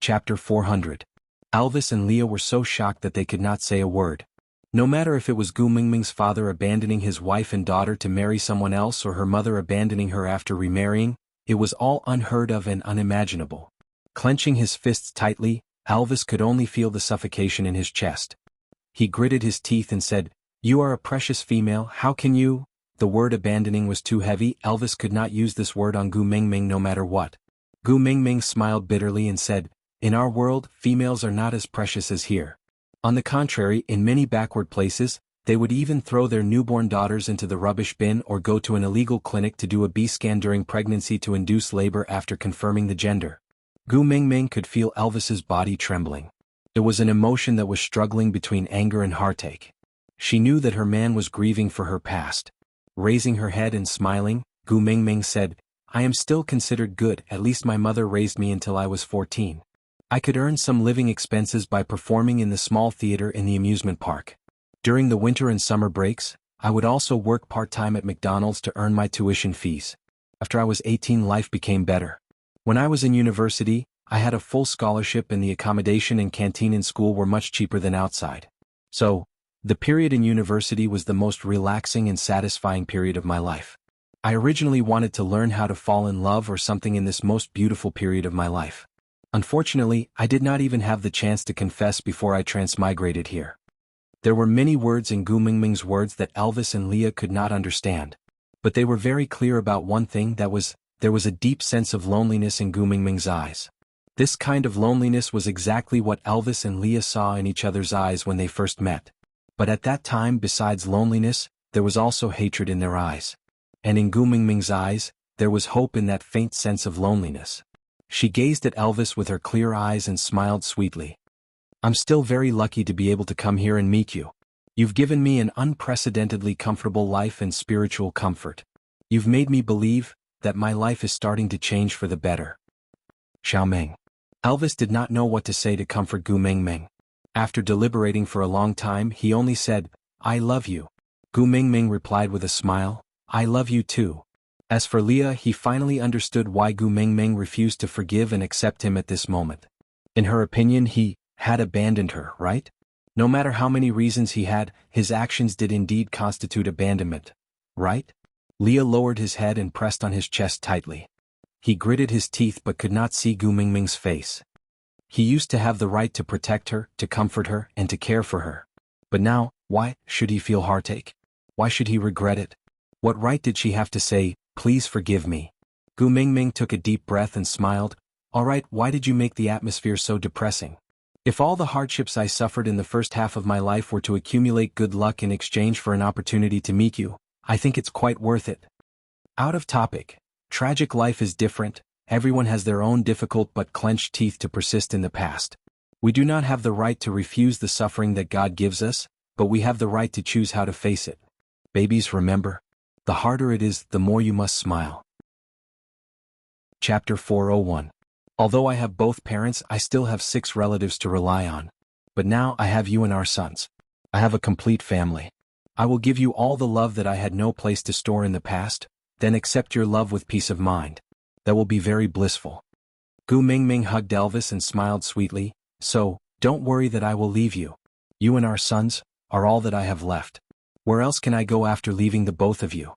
Chapter 400. Elvis and Leah were so shocked that they could not say a word. No matter if it was Gu Mingming's father abandoning his wife and daughter to marry someone else or her mother abandoning her after remarrying, it was all unheard of and unimaginable. Clenching his fists tightly, Elvis could only feel the suffocation in his chest. He gritted his teeth and said, "You are a precious female, how can you?" The word abandoning was too heavy. Elvis could not use this word on Gu Mingming no matter what. Gu Mingming smiled bitterly and said, "In our world, females are not as precious as here. On the contrary, in many backward places, they would even throw their newborn daughters into the rubbish bin or go to an illegal clinic to do a B-scan during pregnancy to induce labor after confirming the gender." Gu Mingming could feel Elvis's body trembling. It was an emotion that was struggling between anger and heartache. She knew that her man was grieving for her past. Raising her head and smiling, Gu Mingming said, "I am still considered good, at least my mother raised me until I was 14. I could earn some living expenses by performing in the small theater in the amusement park. During the winter and summer breaks, I would also work part-time at McDonald's to earn my tuition fees. After I was 18, life became better. When I was in university, I had a full scholarship and the accommodation and canteen in school were much cheaper than outside. So, the period in university was the most relaxing and satisfying period of my life. I originally wanted to learn how to fall in love or something in this most beautiful period of my life. Unfortunately, I did not even have the chance to confess before I transmigrated here." There were many words in Gu Mingming's words that Elvis and Leah could not understand. But they were very clear about one thing, there was a deep sense of loneliness in Gu Mingming's eyes. This kind of loneliness was exactly what Elvis and Leah saw in each other's eyes when they first met. But at that time, besides loneliness, there was also hatred in their eyes. And in Gu Mingming's eyes, there was hope in that faint sense of loneliness. She gazed at Elvis with her clear eyes and smiled sweetly. "I'm still very lucky to be able to come here and meet you. You've given me an unprecedentedly comfortable life and spiritual comfort. You've made me believe that my life is starting to change for the better." Xiaoming. Elvis did not know what to say to comfort Gu Mingming. After deliberating for a long time, he only said, "I love you." Gu Mingming replied with a smile, "I love you too." As for Leah, he finally understood why Gu Mingming refused to forgive and accept him at this moment. In her opinion, he had abandoned her, right? No matter how many reasons he had, his actions did indeed constitute abandonment, right? Leah lowered his head and pressed on his chest tightly. He gritted his teeth but could not see Gu Mingming's face. He used to have the right to protect her, to comfort her, and to care for her. But now, why should he feel heartache? Why should he regret it? What right did she have to say, "Please forgive me"? Gu Mingming took a deep breath and smiled. "All right, why did you make the atmosphere so depressing? If all the hardships I suffered in the first half of my life were to accumulate good luck in exchange for an opportunity to meet you, I think it's quite worth it." Out of topic. Tragic life is different. Everyone has their own difficult but clenched teeth to persist in the past. We do not have the right to refuse the suffering that God gives us, but we have the right to choose how to face it. Babies, remember, the harder it is, the more you must smile. Chapter 401. Although I have both parents, I still have 6 relatives to rely on. But now I have you and our sons. I have a complete family. I will give you all the love that I had no place to store in the past, then accept your love with peace of mind. That will be very blissful. Gu Mingming hugged Elvis and smiled sweetly. "So, don't worry that I will leave you. You and our sons are all that I have left. Where else can I go after leaving the both of you?"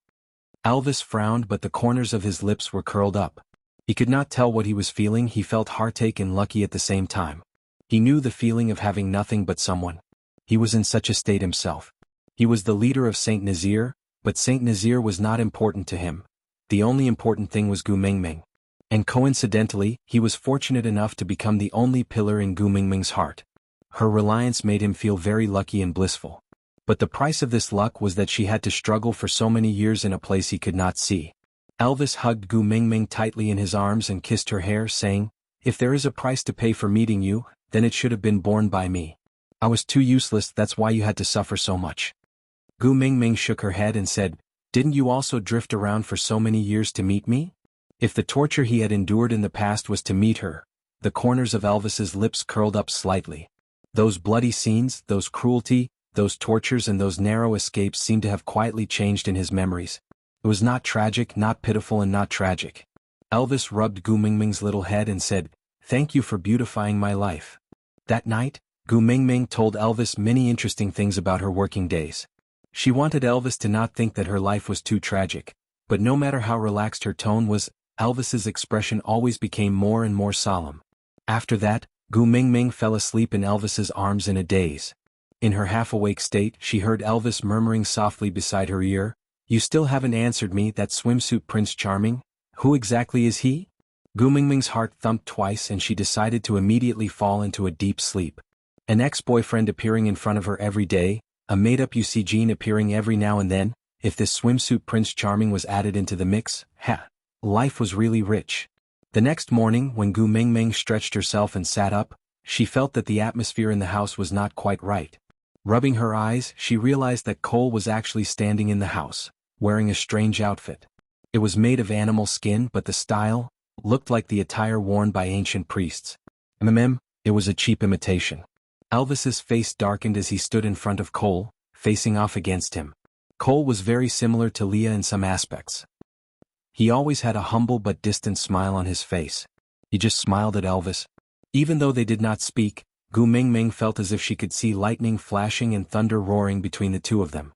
Elvis frowned, but the corners of his lips were curled up. He could not tell what he was feeling. He felt heartache and lucky at the same time. He knew the feeling of having nothing but someone. He was in such a state himself. He was the leader of Saint Nazir, but Saint Nazir was not important to him. The only important thing was Gu Mingming. And coincidentally, he was fortunate enough to become the only pillar in Gu Mingming's heart. Her reliance made him feel very lucky and blissful. But the price of this luck was that she had to struggle for so many years in a place he could not see. Elvis hugged Gu Mingming tightly in his arms and kissed her hair, saying, "If there is a price to pay for meeting you, then it should have been borne by me. I was too useless, that's why you had to suffer so much." Gu Mingming shook her head and said, "Didn't you also drift around for so many years to meet me?" If the torture he had endured in the past was to meet her, the corners of Elvis's lips curled up slightly. Those bloody scenes, those cruelty, those tortures and those narrow escapes seemed to have quietly changed in his memories. It was not tragic, not pitiful and not tragic. Elvis rubbed Gu Mingming's little head and said, Thank you for beautifying my life. That night, Gu Mingming told Elvis many interesting things about her working days. She wanted Elvis to not think that her life was too tragic, but no matter how relaxed her tone was, Elvis's expression always became more and more solemn. After that, Gu Mingming fell asleep in Elvis's arms in a daze. In her half-awake state, she heard Elvis murmuring softly beside her ear, "You still haven't answered me, that swimsuit Prince Charming? Who exactly is he?" Gu Mingming's heart thumped twice and she decided to immediately fall into a deep sleep. An ex-boyfriend appearing in front of her every day, a made-up Eugene appearing every now and then, if this swimsuit Prince Charming was added into the mix, life was really rich. The next morning, when Gu Mingming stretched herself and sat up, she felt that the atmosphere in the house was not quite right. Rubbing her eyes, she realized that Cole was actually standing in the house, wearing a strange outfit. It was made of animal skin, but the style looked like the attire worn by ancient priests. It was a cheap imitation. Elvis's face darkened as he stood in front of Cole, facing off against him. Cole was very similar to Leah in some aspects. He always had a humble but distant smile on his face. He just smiled at Elvis. Even though they did not speak, Gu Mingming felt as if she could see lightning flashing and thunder roaring between the two of them.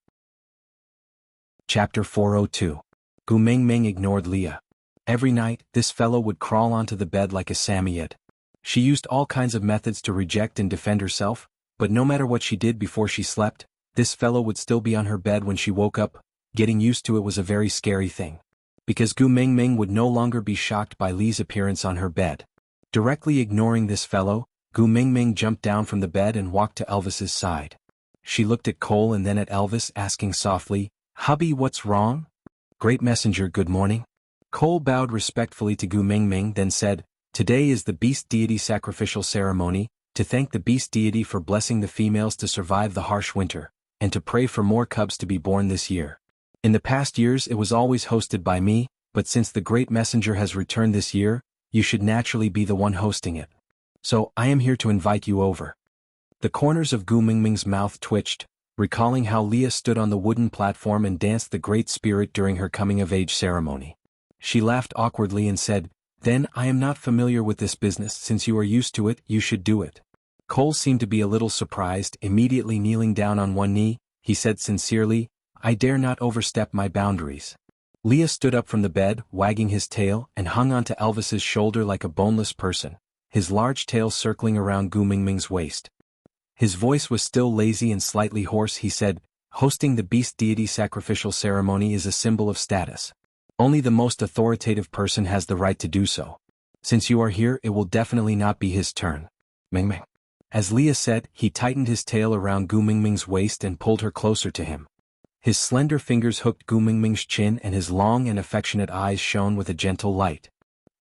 Chapter 402. Gu Mingming ignored Leah. Every night, this fellow would crawl onto the bed like a Samoyed. She used all kinds of methods to reject and defend herself, but no matter what she did before she slept, this fellow would still be on her bed when she woke up. Getting used to it was a very scary thing. Because Gu Mingming would no longer be shocked by Lee's appearance on her bed. Directly ignoring this fellow, Gu Mingming jumped down from the bed and walked to Elvis's side. She looked at Cole and then at Elvis, asking softly, "Hubby, what's wrong?" "Great messenger, good morning." Cole bowed respectfully to Gu Mingming, then said, "Today is the beast deity sacrificial ceremony, to thank the beast deity for blessing the females to survive the harsh winter, and to pray for more cubs to be born this year. In the past years it was always hosted by me, but since the great messenger has returned this year, you should naturally be the one hosting it. So, I am here to invite you over." The corners of Gu Mingming's mouth twitched, recalling how Leah stood on the wooden platform and danced the Great Spirit during her coming-of-age ceremony. She laughed awkwardly and said, "Then I am not familiar with this business. Since you are used to it, you should do it." Cole seemed to be a little surprised. Immediately kneeling down on one knee, he said sincerely, "I dare not overstep my boundaries." Leah stood up from the bed, wagging his tail, and hung onto Elvis's shoulder like a boneless person, his large tail circling around Gu Mingming's waist. His voice was still lazy and slightly hoarse. He said, "Hosting the beast deity sacrificial ceremony is a symbol of status. Only the most authoritative person has the right to do so. Since you are here, it will definitely not be his turn." Mingming. As Leah said, he tightened his tail around Gu Mingming's waist and pulled her closer to him. His slender fingers hooked Gu Mingming's chin and his long and affectionate eyes shone with a gentle light.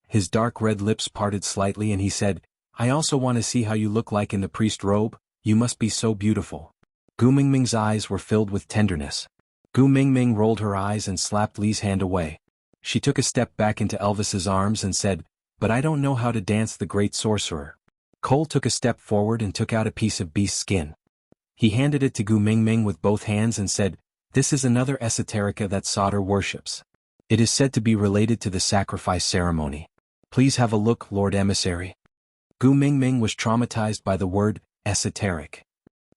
His dark red lips parted slightly and he said, "I also want to see how you look like in the priest robe. You must be so beautiful." Gu Mingming's eyes were filled with tenderness. Gu Mingming rolled her eyes and slapped Lee's hand away. She took a step back into Elvis's arms and said, "But I don't know how to dance the great sorcerer." Cole took a step forward and took out a piece of beast skin. He handed it to Gu Mingming with both hands and said, "This is another esoterica that Sauter worships. It is said to be related to the sacrifice ceremony. Please have a look, Lord Emissary." Gu Mingming was traumatized by the word, esoteric.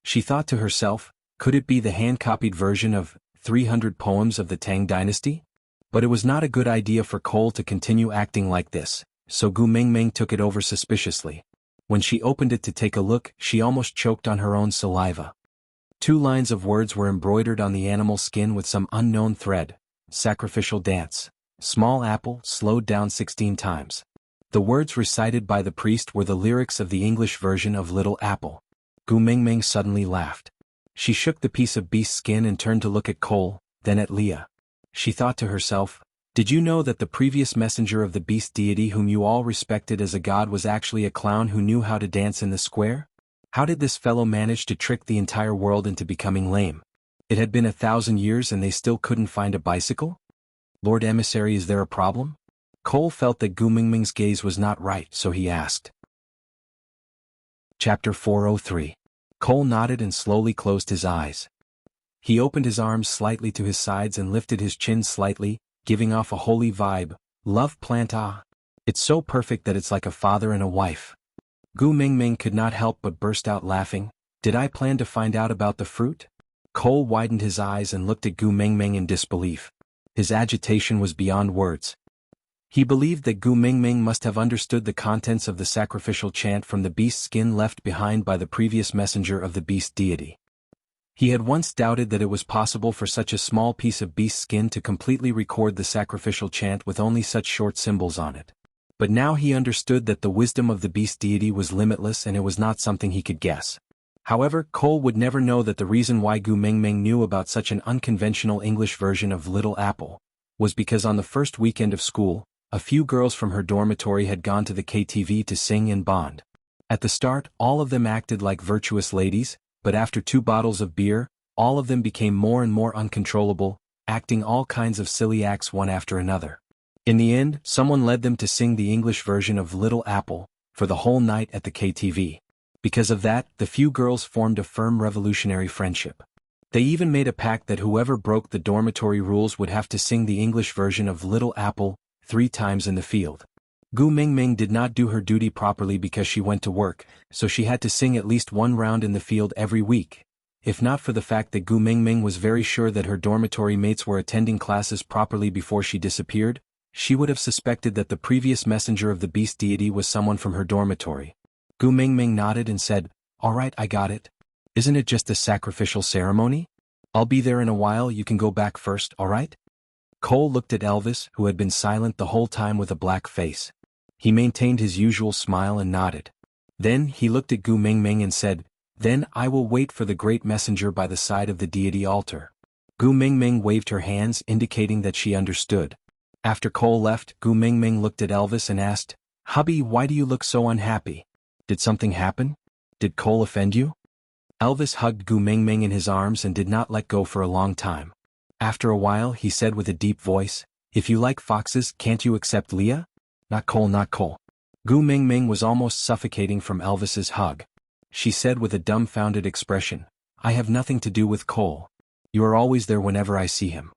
She thought to herself, could it be the hand-copied version of 300 poems of the Tang dynasty? But it was not a good idea for Cole to continue acting like this, so Gu Mingming took it over suspiciously. When she opened it to take a look, she almost choked on her own saliva. 2 lines of words were embroidered on the animal skin with some unknown thread. Sacrificial dance. Small apple, slowed down 16 times. The words recited by the priest were the lyrics of the English version of Little Apple. Gu Mingming suddenly laughed. She shook the piece of beast skin and turned to look at Cole, then at Leah. She thought to herself, "Did you know that the previous messenger of the beast deity whom you all respected as a god was actually a clown who knew how to dance in the square? How did this fellow manage to trick the entire world into becoming lame? It had been 1,000 years and they still couldn't find a bicycle? Lord Emissary, is there a problem?" Cole felt that Gu Mingming's gaze was not right, so he asked. Chapter 403. Cole nodded and slowly closed his eyes. He opened his arms slightly to his sides and lifted his chin slightly, giving off a holy vibe. "Love plant ah." It's so perfect that it's like a father and a wife. Gu Mingming could not help but burst out laughing. Did I plan to find out about the fruit? Cole widened his eyes and looked at Gu Mingming in disbelief. His agitation was beyond words. He believed that Gu Mingming must have understood the contents of the sacrificial chant from the beast skin left behind by the previous messenger of the beast deity. He had once doubted that it was possible for such a small piece of beast skin to completely record the sacrificial chant with only such short symbols on it. But now he understood that the wisdom of the beast deity was limitless and it was not something he could guess. However, Cole would never know that the reason why Gu Mingming knew about such an unconventional English version of Little Apple was because on the first weekend of school, a few girls from her dormitory had gone to the KTV to sing and bond. At the start, all of them acted like virtuous ladies, but after 2 bottles of beer, all of them became more and more uncontrollable, acting all kinds of silly acts one after another. In the end, someone led them to sing the English version of Little Apple for the whole night at the KTV. Because of that, the few girls formed a firm revolutionary friendship. They even made a pact that whoever broke the dormitory rules would have to sing the English version of Little Apple 3 times in the field. Gu Mingming did not do her duty properly because she went to work, so she had to sing at least 1 round in the field every week. If not for the fact that Gu Mingming was very sure that her dormitory mates were attending classes properly before she disappeared, she would have suspected that the previous messenger of the beast deity was someone from her dormitory. Gu Mingming nodded and said, "Alright, I got it. Isn't it just a sacrificial ceremony? I'll be there in a while, you can go back first, alright?" Cole looked at Elvis, who had been silent the whole time with a black face. He maintained his usual smile and nodded. Then he looked at Gu Mingming and said, "Then I will wait for the great messenger by the side of the deity altar." Gu Mingming waved her hands indicating that she understood. After Cole left, Gu Mingming looked at Elvis and asked, "Hubby, why do you look so unhappy? Did something happen? Did Cole offend you?" Elvis hugged Gu Mingming in his arms and did not let go for a long time. After a while he said with a deep voice, "If you like foxes, can't you accept Leah? Not Cole, not Cole." Gu Mingming was almost suffocating from Elvis's hug. She said with a dumbfounded expression, "I have nothing to do with Cole. You are always there whenever I see him.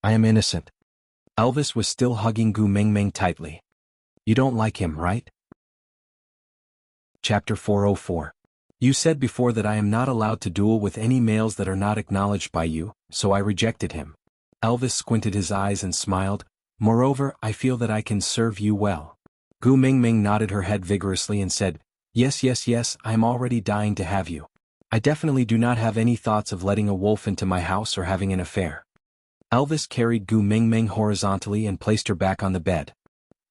I am innocent." Elvis was still hugging Gu Mingming tightly. "You don't like him, right?" Chapter 404. You said before that I am not allowed to duel with any males that are not acknowledged by you, so I rejected him. Elvis squinted his eyes and smiled. "Moreover, I feel that I can serve you well." Gu Mingming nodded her head vigorously and said, Yes, I am already dying to have you. I definitely do not have any thoughts of letting a wolf into my house or having an affair." Elvis carried Gu Mingming horizontally and placed her back on the bed.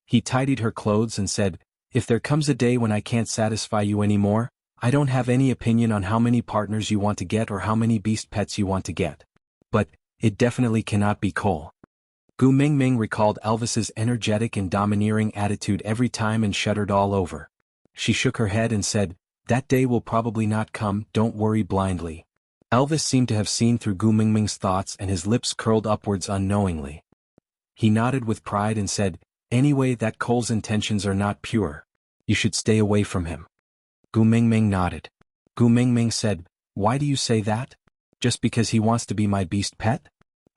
He tidied her clothes and said, "If there comes a day when I can't satisfy you anymore, I don't have any opinion on how many partners you want to get or how many beast pets you want to get. But it definitely cannot be Cole." Gu Mingming recalled Elvis's energetic and domineering attitude every time and shuddered all over. She shook her head and said, "That day will probably not come, don't worry blindly." Elvis seemed to have seen through Gu Mingming's thoughts and his lips curled upwards unknowingly. He nodded with pride and said, "Anyway, that Cole's intentions are not pure. You should stay away from him." Gu Mingming nodded. Gu Mingming said, "Why do you say that? Just because he wants to be my beast pet?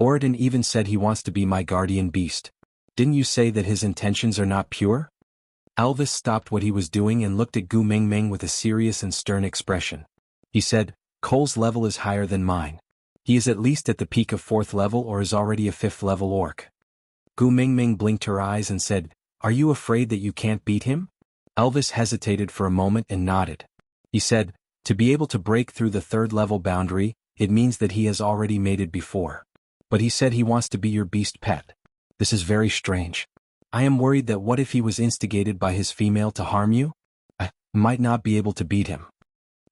Oridan even said he wants to be my guardian beast. Didn't you say that his intentions are not pure?" Elvis stopped what he was doing and looked at Gu Mingming with a serious and stern expression. He said, "Cole's level is higher than mine. He is at least at the peak of 4th level or is already a 5th level orc." Gu Mingming blinked her eyes and said, "Are you afraid that you can't beat him?" Elvis hesitated for a moment and nodded. He said, "To be able to break through the 3rd level boundary, it means that he has already mated before. But he said he wants to be your beast pet. This is very strange. I am worried that what if he was instigated by his female to harm you? I might not be able to beat him."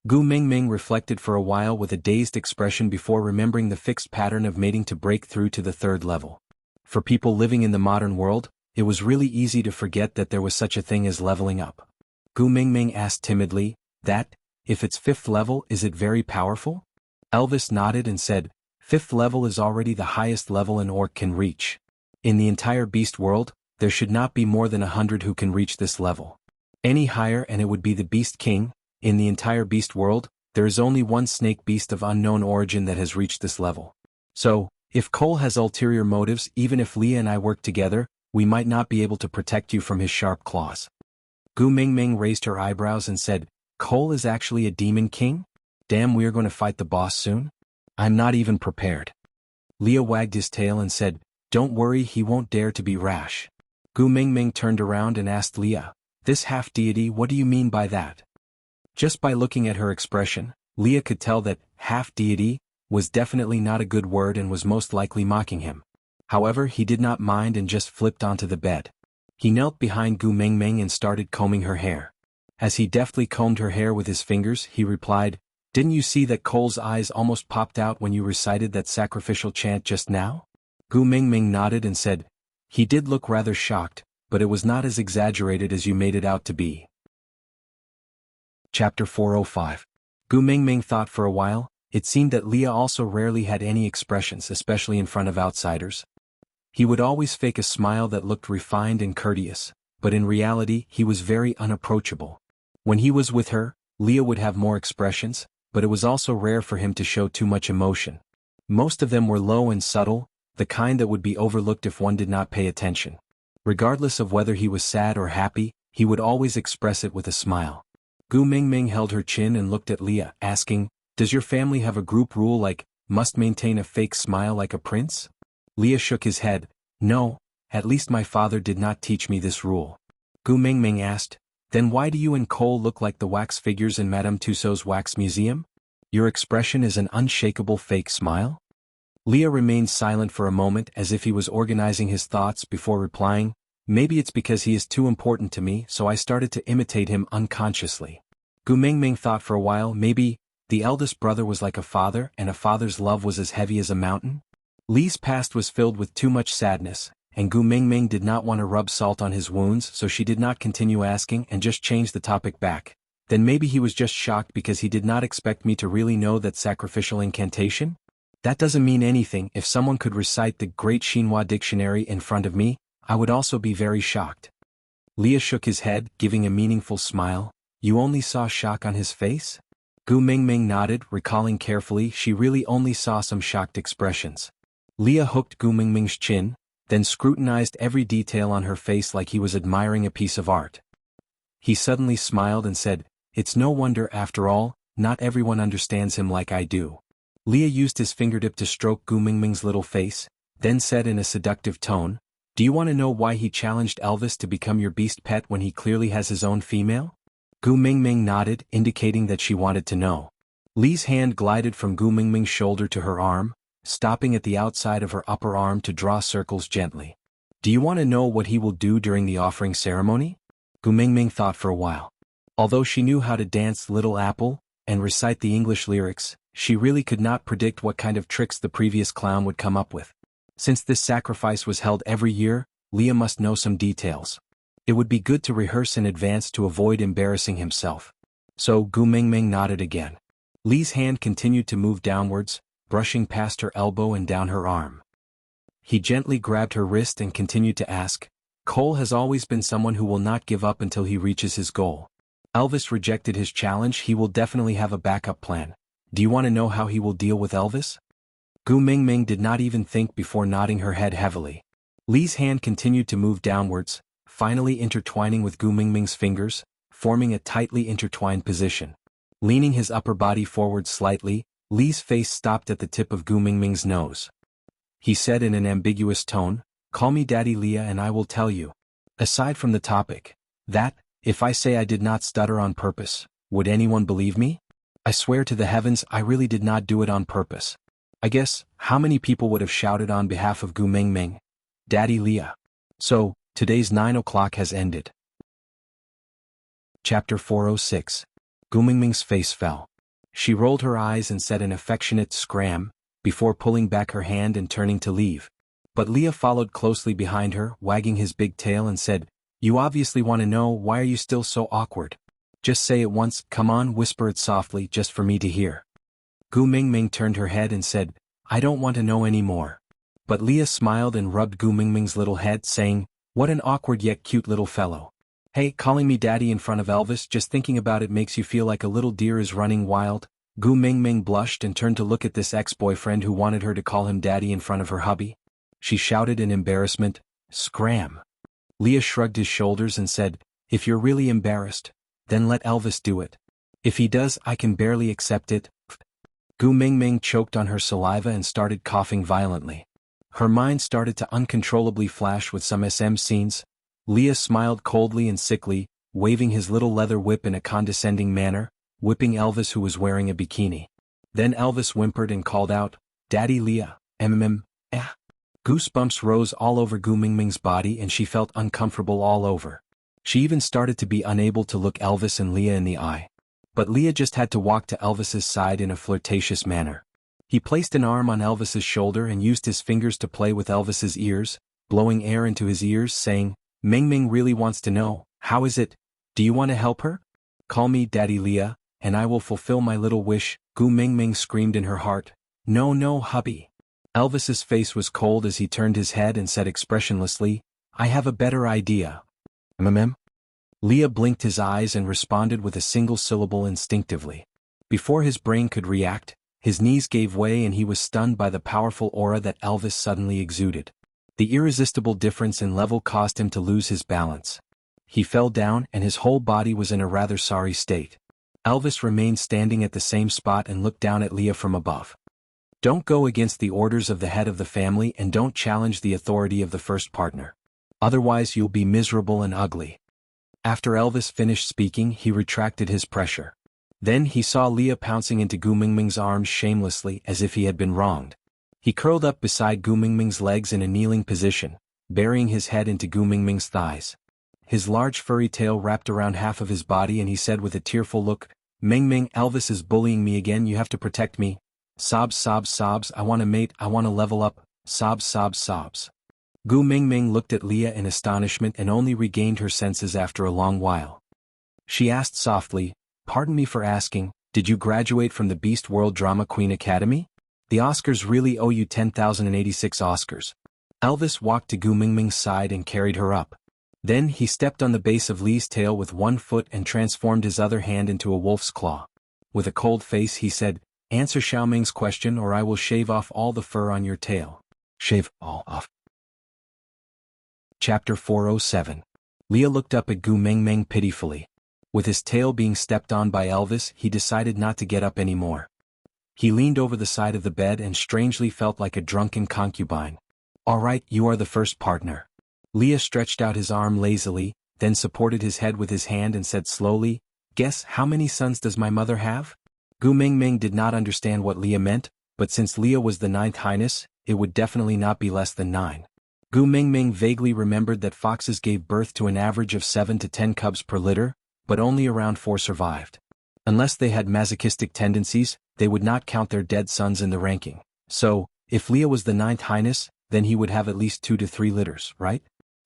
Gu Mingming reflected for a while with a dazed expression before remembering the fixed pattern of mating to break through to the 3rd level. For people living in the modern world, it was really easy to forget that there was such a thing as leveling up. Gu Mingming asked timidly, "That, if it's 5th level, is it very powerful?" Elvis nodded and said, "5th level is already the highest level an orc can reach. In the entire beast world, there should not be more than 100 who can reach this level. Any higher and it would be the beast king. In the entire beast world, there is only one snake beast of unknown origin that has reached this level. So, if Cole has ulterior motives, even if Leah and I work together, we might not be able to protect you from his sharp claws. Gu Mingming raised her eyebrows and said, Cole is actually a demon king? Damn, we're going to fight the boss soon? I'm not even prepared. Leah wagged his tail and said, don't worry, he won't dare to be rash. Gu Mingming turned around and asked Leah, this half-deity, what do you mean by that? Just by looking at her expression, Leah could tell that half-deity was definitely not a good word and was most likely mocking him. However, he did not mind and just flipped onto the bed. He knelt behind Gu Mingming and started combing her hair. As he deftly combed her hair with his fingers, he replied, didn't you see that Cole's eyes almost popped out when you recited that sacrificial chant just now? Gu Mingming nodded and said, he did look rather shocked, but it was not as exaggerated as you made it out to be. Chapter 405. Gu Mingming thought for a while. It seemed that Leah also rarely had any expressions, especially in front of outsiders. He would always fake a smile that looked refined and courteous, but in reality he was very unapproachable. When he was with her, Leah would have more expressions, but it was also rare for him to show too much emotion. Most of them were low and subtle, the kind that would be overlooked if one did not pay attention. Regardless of whether he was sad or happy, he would always express it with a smile. Gu Mingming held her chin and looked at Leah, asking, does your family have a group rule like, must maintain a fake smile like a prince? Leah shook his head, no, at least my father did not teach me this rule. Gu Mingming asked, then why do you and Cole look like the wax figures in Madame Tussauds wax museum? Your expression is an unshakable fake smile? Leah remained silent for a moment as if he was organizing his thoughts before replying, maybe it's because he is too important to me, so I started to imitate him unconsciously. Gu Mingming thought for a while, maybe the eldest brother was like a father and a father's love was as heavy as a mountain? Lee's past was filled with too much sadness, and Gu Mingming did not want to rub salt on his wounds, so she did not continue asking and just changed the topic back. Then maybe he was just shocked because he did not expect me to really know that sacrificial incantation? That doesn't mean anything. If someone could recite the Great Xinhua Dictionary in front of me, I would also be very shocked. Leah shook his head, giving a meaningful smile. You only saw shock on his face? Gu Mingming nodded, recalling carefully she really only saw some shocked expressions. Leah hooked Gu Mingming's chin, then scrutinized every detail on her face like he was admiring a piece of art. He suddenly smiled and said, it's no wonder after all, not everyone understands him like I do. Leah used his fingertip to stroke Gu Mingming's little face, then said in a seductive tone, do you want to know why he challenged Elvis to become your beast pet when he clearly has his own female? Gu Mingming nodded, indicating that she wanted to know. Lee's hand glided from Gu Mingming's shoulder to her arm, stopping at the outside of her upper arm to draw circles gently. Do you want to know what he will do during the offering ceremony? Gu Mingming thought for a while. Although she knew how to dance Little Apple and recite the English lyrics, she really could not predict what kind of tricks the previous clown would come up with. Since this sacrifice was held every year, Leah must know some details. It would be good to rehearse in advance to avoid embarrassing himself. So Gu Mingming nodded again. Lee's hand continued to move downwards, brushing past her elbow and down her arm. He gently grabbed her wrist and continued to ask, Cole has always been someone who will not give up until he reaches his goal. Elvis rejected his challenge. He will definitely have a backup plan. Do you want to know how he will deal with Elvis? Gu Mingming did not even think before nodding her head heavily. Lee's hand continued to move downwards, finally intertwining with Gu Mingming's fingers, forming a tightly intertwined position. Leaning his upper body forward slightly, Lee's face stopped at the tip of Gu Mingming's nose. He said in an ambiguous tone, call me Daddy Leah and I will tell you. Aside from the topic, that, if I say I did not stutter on purpose, would anyone believe me? I swear to the heavens I really did not do it on purpose. I guess, how many people would have shouted on behalf of Gu Mingming? Daddy Leah. So, today's 9 o'clock has ended. Chapter 406. Gu Mingming's face fell. She rolled her eyes and said an affectionate scram, before pulling back her hand and turning to leave. But Leah followed closely behind her, wagging his big tail and said, you obviously want to know, why are you still so awkward? Just say it once, come on, whisper it softly just for me to hear. Gu Mingming turned her head and said, I don't want to know any more. But Leah smiled and rubbed Gu Mingming's little head, saying, what an awkward yet cute little fellow. Hey, calling me daddy in front of Elvis, just thinking about it makes you feel like a little deer is running wild. Gu Mingming blushed and turned to look at this ex-boyfriend who wanted her to call him daddy in front of her hubby. She shouted in embarrassment, Scram. Leah shrugged his shoulders and said, if you're really embarrassed, then let Elvis do it. If he does, I can barely accept it. Gu Mingming choked on her saliva and started coughing violently. Her mind started to uncontrollably flash with some SM scenes. Leah smiled coldly and sickly, waving his little leather whip in a condescending manner, whipping Elvis who was wearing a bikini. Then Elvis whimpered and called out, Daddy Leah, eh. Goosebumps rose all over Gu Mingming's body and she felt uncomfortable all over. She even started to be unable to look Elvis and Leah in the eye. But Leah just had to walk to Elvis's side in a flirtatious manner. He placed an arm on Elvis's shoulder and used his fingers to play with Elvis's ears, blowing air into his ears, saying, Mingming really wants to know, how is it? Do you want to help her? Call me Daddy Leah, and I will fulfill my little wish, Gu Mingming screamed in her heart. No, hubby. Elvis's face was cold as he turned his head and said expressionlessly, I have a better idea. Leah blinked his eyes and responded with a single syllable instinctively. Before his brain could react, his knees gave way and he was stunned by the powerful aura that Elvis suddenly exuded. The irresistible difference in level caused him to lose his balance. He fell down and his whole body was in a rather sorry state. Elvis remained standing at the same spot and looked down at Leah from above. Don't go against the orders of the head of the family and don't challenge the authority of the first partner. Otherwise you'll be miserable and ugly. After Elvis finished speaking, he retracted his pressure. Then he saw Leah pouncing into Gu Mingming's arms shamelessly as if he had been wronged. He curled up beside Gu Mingming's legs in a kneeling position, burying his head into Gu Mingming's thighs. His large furry tail wrapped around half of his body and he said with a tearful look, Mingming, Elvis is bullying me again, you have to protect me. Sobs, I want to mate, I want to level up, sobs. Gu Mingming looked at Leah in astonishment and only regained her senses after a long while. She asked softly, pardon me for asking, did you graduate from the Beast World Drama Queen Academy? The Oscars really owe you 10,086 Oscars. Elvis walked to Gu Mingming's side and carried her up. Then he stepped on the base of Lee's tail with one foot and transformed his other hand into a wolf's claw. With a cold face he said, answer Xiaoming's question or I will shave off all the fur on your tail. Shave all off. Chapter 407. Leah looked up at Gu Mingming pitifully. With his tail being stepped on by Elvis, he decided not to get up anymore. He leaned over the side of the bed and strangely felt like a drunken concubine. All right, you are the first partner. Leah stretched out his arm lazily, then supported his head with his hand and said slowly, guess how many sons does my mother have? Gu Mingming did not understand what Leah meant, but since Leah was the 9th highness, it would definitely not be less than 9. Gu Mingming vaguely remembered that foxes gave birth to an average of 7 to 10 cubs per litter, but only around 4 survived. Unless they had masochistic tendencies, they would not count their dead sons in the ranking. So, if Leah was the 9th highness, then he would have at least 2 to 3 litters, right?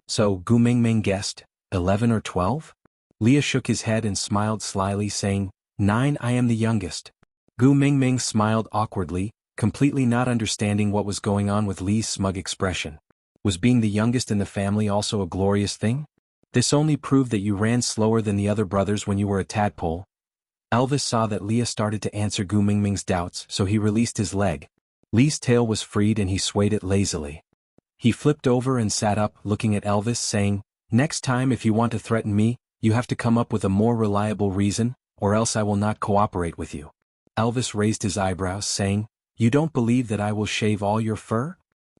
So Gu Mingming guessed, 11 or 12? Leah shook his head and smiled slyly saying, 9, I am the youngest. Gu Mingming smiled awkwardly, completely not understanding what was going on with Lee's smug expression. Was being the youngest in the family also a glorious thing? This only proved that you ran slower than the other brothers when you were a tadpole. Elvis saw that Leah started to answer Gu Mingming's doubts, so he released his leg. Lee's tail was freed and he swayed it lazily. He flipped over and sat up, looking at Elvis, saying, next time if you want to threaten me, you have to come up with a more reliable reason, or else I will not cooperate with you. Elvis raised his eyebrows, saying, you don't believe that I will shave all your fur?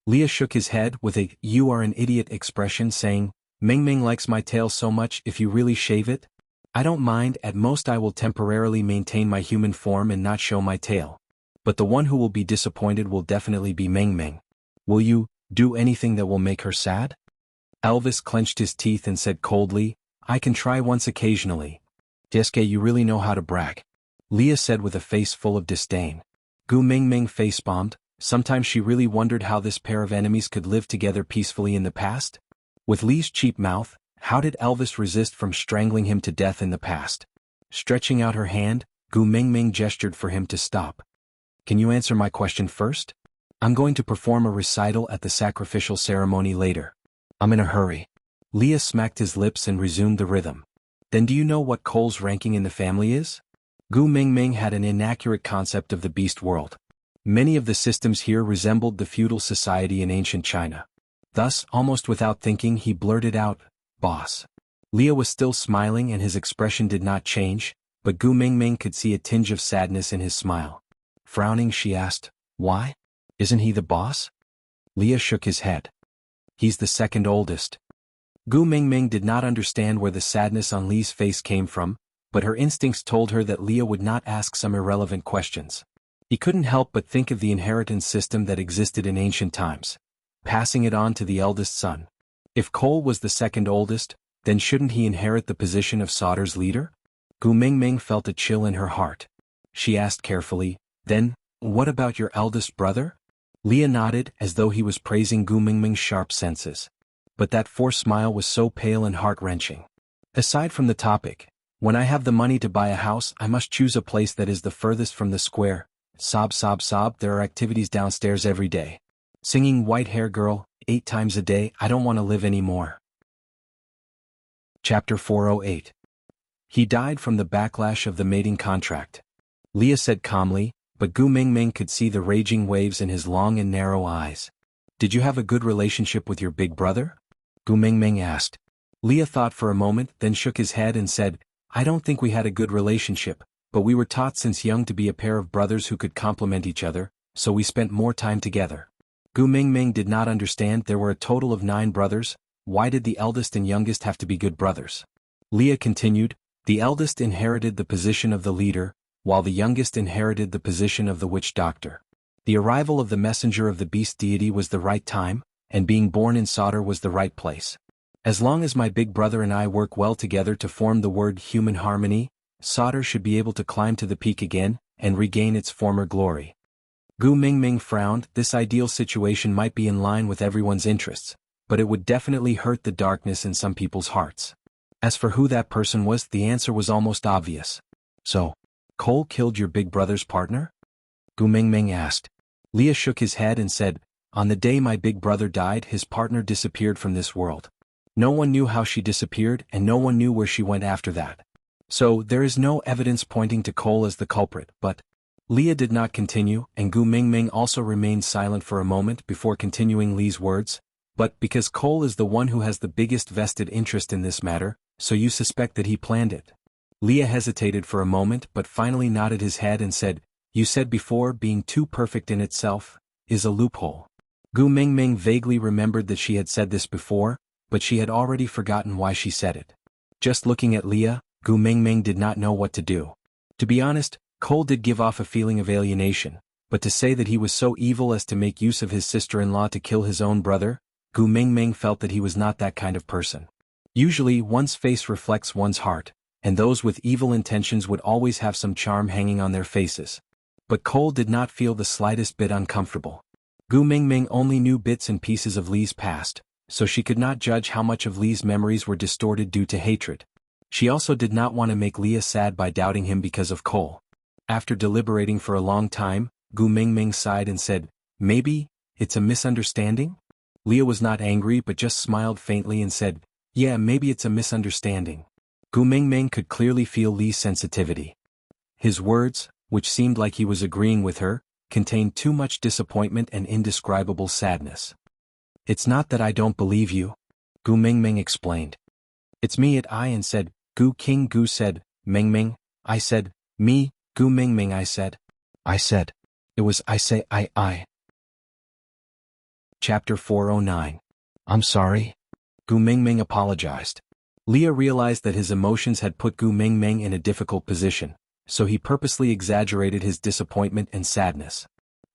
Leah shook his head with a you are an idiot expression saying, Mingming likes my tail so much if you really shave it? I don't mind, at most I will temporarily maintain my human form and not show my tail. But the one who will be disappointed will definitely be Mingming. Will you do anything that will make her sad? Elvis clenched his teeth and said coldly, I can try once occasionally. Deske, you really know how to brag. Leah said with a face full of disdain. Gu Mingming face-bombed. Sometimes she really wondered how this pair of enemies could live together peacefully in the past. With Lee's cheap mouth, how did Elvis resist from strangling him to death in the past? Stretching out her hand, Gu Mingming gestured for him to stop. Can you answer my question first? I'm going to perform a recital at the sacrificial ceremony later. I'm in a hurry. Leah smacked his lips and resumed the rhythm. Then do you know what Cole's ranking in the family is? Gu Mingming had an inaccurate concept of the beast world. Many of the systems here resembled the feudal society in ancient China. Thus, almost without thinking, he blurted out, "Boss." Leah was still smiling and his expression did not change, but Gu Mingming could see a tinge of sadness in his smile. Frowning, she asked, "Why? Isn't he the boss?" Leah shook his head. "He's the second oldest." Gu Mingming did not understand where the sadness on Li's face came from, but her instincts told her that Leah would not ask some irrelevant questions. He couldn't help but think of the inheritance system that existed in ancient times, passing it on to the eldest son. If Cole was the second oldest, then shouldn't he inherit the position of Sauter's leader? Gu Mingming felt a chill in her heart. She asked carefully, "Then, what about your eldest brother?" Leah nodded as though he was praising Gu Mingming's sharp senses. But that forced smile was so pale and heart-wrenching. "Aside from the topic, when I have the money to buy a house, I must choose a place that is the furthest from the square. Sob sob sob, there are activities downstairs every day. Singing White Hair Girl, 8 times a day, I don't want to live anymore." Chapter 408. He died from the backlash of the mating contract. Leah said calmly, but Gu Mingming could see the raging waves in his long and narrow eyes. "Did you have a good relationship with your big brother?" Gu Mingming asked. Leah thought for a moment, then shook his head and said, "I don't think we had a good relationship, but we were taught since young to be a pair of brothers who could complement each other, so we spent more time together." Gu Mingming did not understand. There were a total of 9 brothers. Why did the eldest and youngest have to be good brothers? Leah continued, "The eldest inherited the position of the leader, while the youngest inherited the position of the witch doctor. The arrival of the messenger of the beast deity was the right time, and being born in Sauter was the right place. As long as my big brother and I work well together to form the word human harmony, Sauter should be able to climb to the peak again, and regain its former glory." Gu Mingming frowned. This ideal situation might be in line with everyone's interests, but it would definitely hurt the darkness in some people's hearts. As for who that person was, the answer was almost obvious. "So, Cole killed your big brother's partner?" Gu Mingming asked. Leah shook his head and said, "On the day my big brother died, his partner disappeared from this world. No one knew how she disappeared and no one knew where she went after that. So there is no evidence pointing to Cole as the culprit, but—" Leah did not continue, and Gu Mingming also remained silent for a moment before continuing Li's words, "But because Cole is the one who has the biggest vested interest in this matter, so you suspect that he planned it." Leah hesitated for a moment but finally nodded his head and said, "You said before, being too perfect in itself is a loophole." Gu Mingming vaguely remembered that she had said this before, but she had already forgotten why she said it. Just looking at Leah, Gu Mingming did not know what to do. To be honest, Cole did give off a feeling of alienation, but to say that he was so evil as to make use of his sister-in-law to kill his own brother, Gu Mingming felt that he was not that kind of person. Usually one's face reflects one's heart, and those with evil intentions would always have some charm hanging on their faces. But Cole did not feel the slightest bit uncomfortable. Gu Mingming only knew bits and pieces of Li's past, so she could not judge how much of Li's memories were distorted due to hatred. She also did not want to make Leah sad by doubting him because of Cole. After deliberating for a long time, Gu Mingming sighed and said, "Maybe it's a misunderstanding?" Leah was not angry but just smiled faintly and said, "Yeah, maybe it's a misunderstanding." Gu Mingming could clearly feel Li's sensitivity. His words, which seemed like he was agreeing with her, contained too much disappointment and indescribable sadness. "It's not that I don't believe you," Gu Mingming explained. "It's me at I and said, Gu King Gu said, Mingming, I said, me, Gu Mingming I said. It was I say I. Chapter 409. I'm sorry. Gu Mingming apologized. Leah realized that his emotions had put Gu Mingming in a difficult position, so he purposely exaggerated his disappointment and sadness.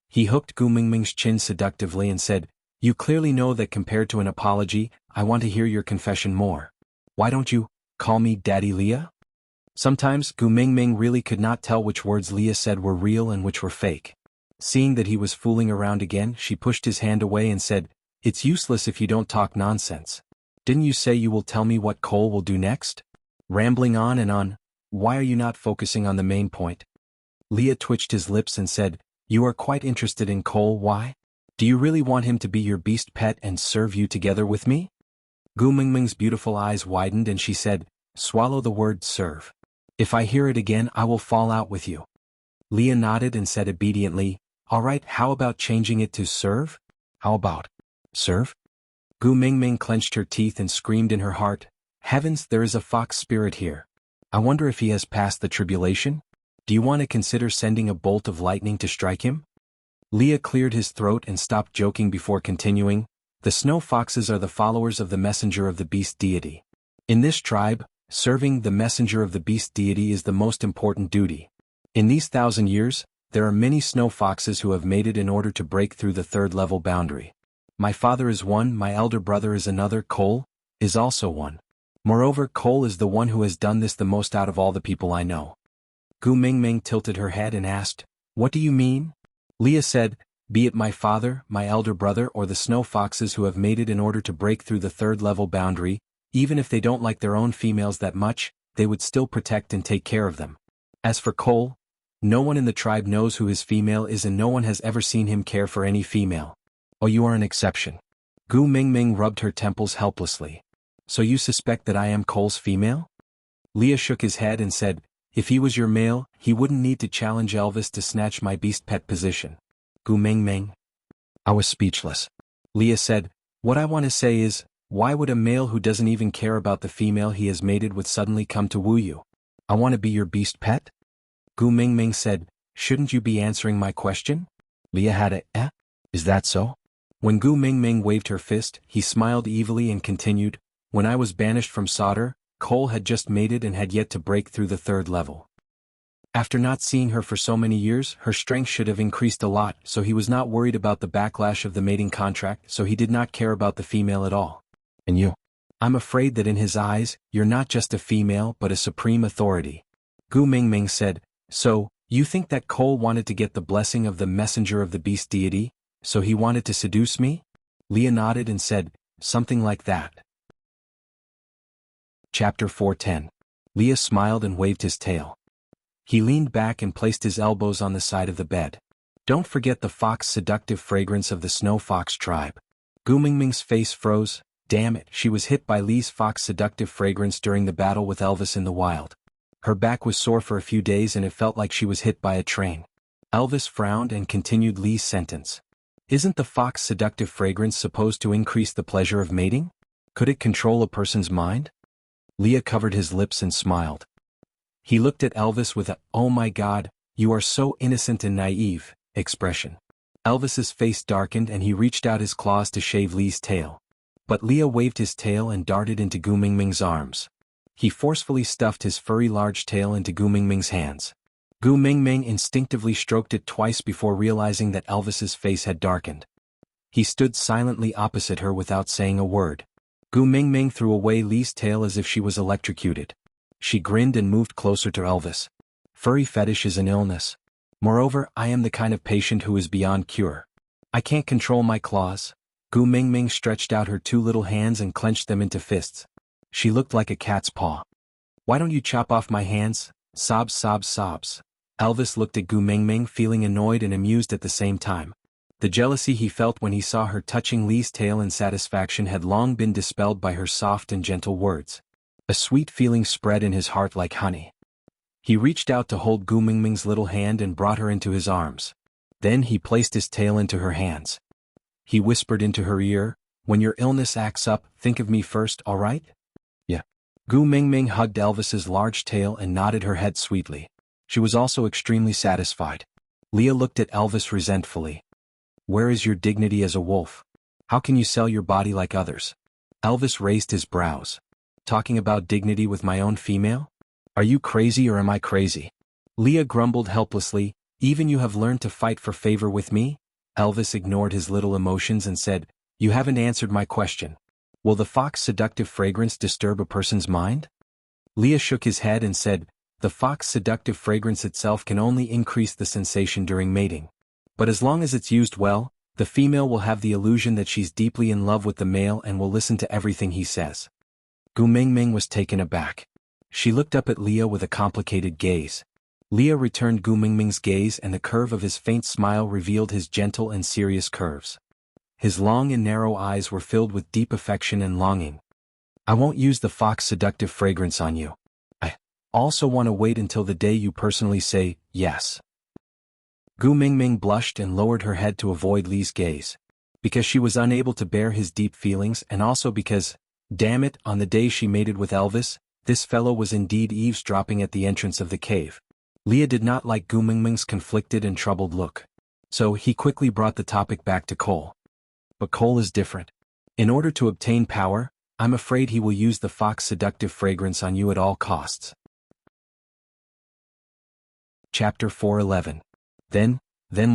He hooked Gu Mingming's chin seductively and said, "You clearly know that compared to an apology, I want to hear your confession more. Why don't you call me Daddy Leah?" Sometimes Gu Mingming really could not tell which words Leah said were real and which were fake. Seeing that he was fooling around again, she pushed his hand away and said, "It's useless if you don't talk nonsense. Didn't you say you will tell me what Cole will do next?" Rambling on and on, why are you not focusing on the main point? Leah twitched his lips and said, "You are quite interested in Cole, why? Do you really want him to be your beast pet and serve you together with me?" Gu Mingming's beautiful eyes widened and she said, "Swallow the word serve. If I hear it again I will fall out with you." Leah nodded and said obediently, "All right, how about changing it to serve?" "How about serve?" Gu Mingming clenched her teeth and screamed in her heart, "Heavens, there is a fox spirit here. I wonder if he has passed the tribulation? Do you want to consider sending a bolt of lightning to strike him?" Leah cleared his throat and stopped joking before continuing, "The snow foxes are the followers of the messenger of the beast deity. In this tribe, serving the messenger of the beast deity is the most important duty. In these 1,000 years, there are many snow foxes who have made it in order to break through the third-level boundary. My father is one, my elder brother is another, Cole is also one. Moreover, Cole is the one who has done this the most out of all the people I know." Gu Mingming tilted her head and asked, "What do you mean?" Leah said, "Be it my father, my elder brother or the snow foxes who have made it in order to break through the third-level boundary, even if they don't like their own females that much, they would still protect and take care of them. As for Cole, no one in the tribe knows who his female is and no one has ever seen him care for any female. Oh, you are an exception." Gu Mingming rubbed her temples helplessly. "So you suspect that I am Cole's female?" Leah shook his head and said, "If he was your male, he wouldn't need to challenge Elvis to snatch my beast pet position." Gu Mingming. I was speechless. Leah said, "What I want to say is, why would a male who doesn't even care about the female he has mated with suddenly come to woo you? I want to be your beast pet?" Gu Mingming said, "Shouldn't you be answering my question?" Leah had a, "Is that so?" When Gu Mingming waved her fist, he smiled evilly and continued, "When I was banished from Sauter, Cole had just mated and had yet to break through the third level. After not seeing her for so many years, her strength should have increased a lot, so he was not worried about the backlash of the mating contract, so he did not care about the female at all. And you? I'm afraid that in his eyes, you're not just a female but a supreme authority." Gu Mingming said, "So, you think that Cole wanted to get the blessing of the messenger of the beast deity, so he wanted to seduce me?" Leah nodded and said, "Something like that." Chapter 410. Leah smiled and waved his tail. He leaned back and placed his elbows on the side of the bed. "Don't forget the fox seductive fragrance of the snow fox tribe." Gu Mingming's face froze. Damn it, she was hit by Lee's fox seductive fragrance during the battle with Elvis in the wild. Her back was sore for a few days and it felt like she was hit by a train. Elvis frowned and continued Lee's sentence. "Isn't the fox seductive fragrance supposed to increase the pleasure of mating? Could it control a person's mind?" Leah covered his lips and smiled. He looked at Elvis with a, "Oh my God, you are so innocent and naive," expression. Elvis's face darkened and he reached out his claws to shave Lee's tail. But Leah waved his tail and darted into Gu Mingming's arms. He forcefully stuffed his furry large tail into Gu Mingming's hands. Gu Mingming instinctively stroked it twice before realizing that Elvis's face had darkened. He stood silently opposite her without saying a word. Gu Mingming threw away Lee's tail as if she was electrocuted. She grinned and moved closer to Elvis. "Furry fetish is an illness. Moreover, I am the kind of patient who is beyond cure. I can't control my claws." Gu Mingming stretched out her two little hands and clenched them into fists. She looked like a cat's paw. "Why don't you chop off my hands?" Sobs, sobs, sobs. Elvis looked at Gu Mingming, feeling annoyed and amused at the same time. The jealousy he felt when he saw her touching Lee's tail in satisfaction had long been dispelled by her soft and gentle words. A sweet feeling spread in his heart like honey. He reached out to hold Gu Mingming's little hand and brought her into his arms. Then he placed his tail into her hands. He whispered into her ear, "When your illness acts up, think of me first, all right?" "Yeah." Gu Mingming hugged Elvis's large tail and nodded her head sweetly. She was also extremely satisfied. Leah looked at Elvis resentfully. "Where is your dignity as a wolf? How can you sell your body like others?" Elvis raised his brows. "Talking about dignity with my own female? Are you crazy or am I crazy?" Leah grumbled helplessly, "Even you have learned to fight for favor with me?" Elvis ignored his little emotions and said, "You haven't answered my question. Will the fox seductive fragrance disturb a person's mind?" Leah shook his head and said, "The fox seductive fragrance itself can only increase the sensation during mating. But as long as it's used well, the female will have the illusion that she's deeply in love with the male and will listen to everything he says." Gu Mingming was taken aback. She looked up at Leah with a complicated gaze. Leah returned Gu Mingming's gaze and the curve of his faint smile revealed his gentle and serious curves. His long and narrow eyes were filled with deep affection and longing. "I won't use the fox seductive fragrance on you. I also want to wait until the day you personally say, yes." Gu Mingming blushed and lowered her head to avoid Lee's gaze. Because she was unable to bear his deep feelings and also because, damn it, on the day she mated with Elvis, this fellow was indeed eavesdropping at the entrance of the cave. Leah did not like Gu Mingming's conflicted and troubled look. So he quickly brought the topic back to Cole. But Cole is different. In order to obtain power, I'm afraid he will use the fox seductive fragrance on you at all costs. Chapter 4:11. Then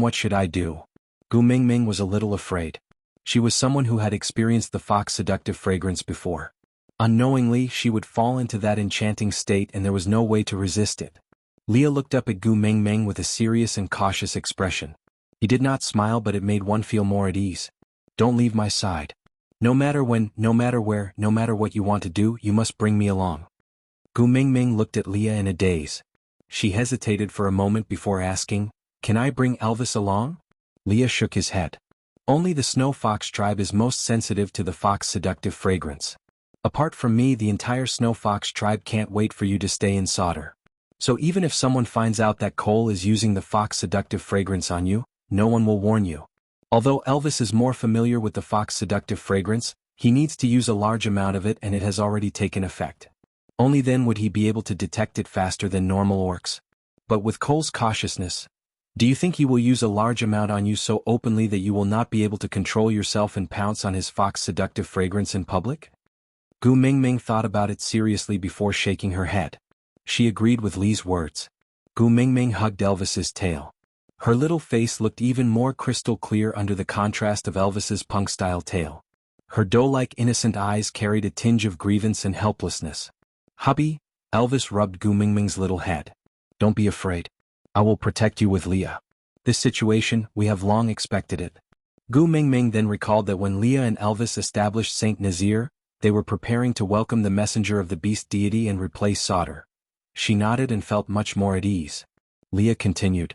what should I do? Gu Mingming was a little afraid. She was someone who had experienced the fox seductive fragrance before. Unknowingly, she would fall into that enchanting state and there was no way to resist it. Leah looked up at Gu Mingming with a serious and cautious expression. He did not smile, but it made one feel more at ease. Don't leave my side. No matter when, no matter where, no matter what you want to do, you must bring me along. Gu Mingming looked at Leah in a daze. She hesitated for a moment before asking, "Can I bring Elvis along?" Leah shook his head. Only the snow fox tribe is most sensitive to the fox seductive fragrance. Apart from me, the entire snow fox tribe can't wait for you to stay in solder. So even if someone finds out that Cole is using the fox seductive fragrance on you, no one will warn you. Although Elvis is more familiar with the fox seductive fragrance, he needs to use a large amount of it and it has already taken effect. Only then would he be able to detect it faster than normal orcs. But with Cole's cautiousness, do you think he will use a large amount on you so openly that you will not be able to control yourself and pounce on his fox seductive fragrance in public? Gu Mingming thought about it seriously before shaking her head. She agreed with Lee's words. Gu Mingming hugged Elvis's tail. Her little face looked even more crystal clear under the contrast of Elvis's punk-style tail. Her doe-like innocent eyes carried a tinge of grievance and helplessness. "Hubby," Elvis rubbed Gu Mingming's little head. "Don't be afraid. I will protect you with Leah. This situation, we have long expected it." Gu Mingming then recalled that when Leah and Elvis established Saint Nazir, they were preparing to welcome the messenger of the beast deity and replace Solder. She nodded and felt much more at ease. Leah continued.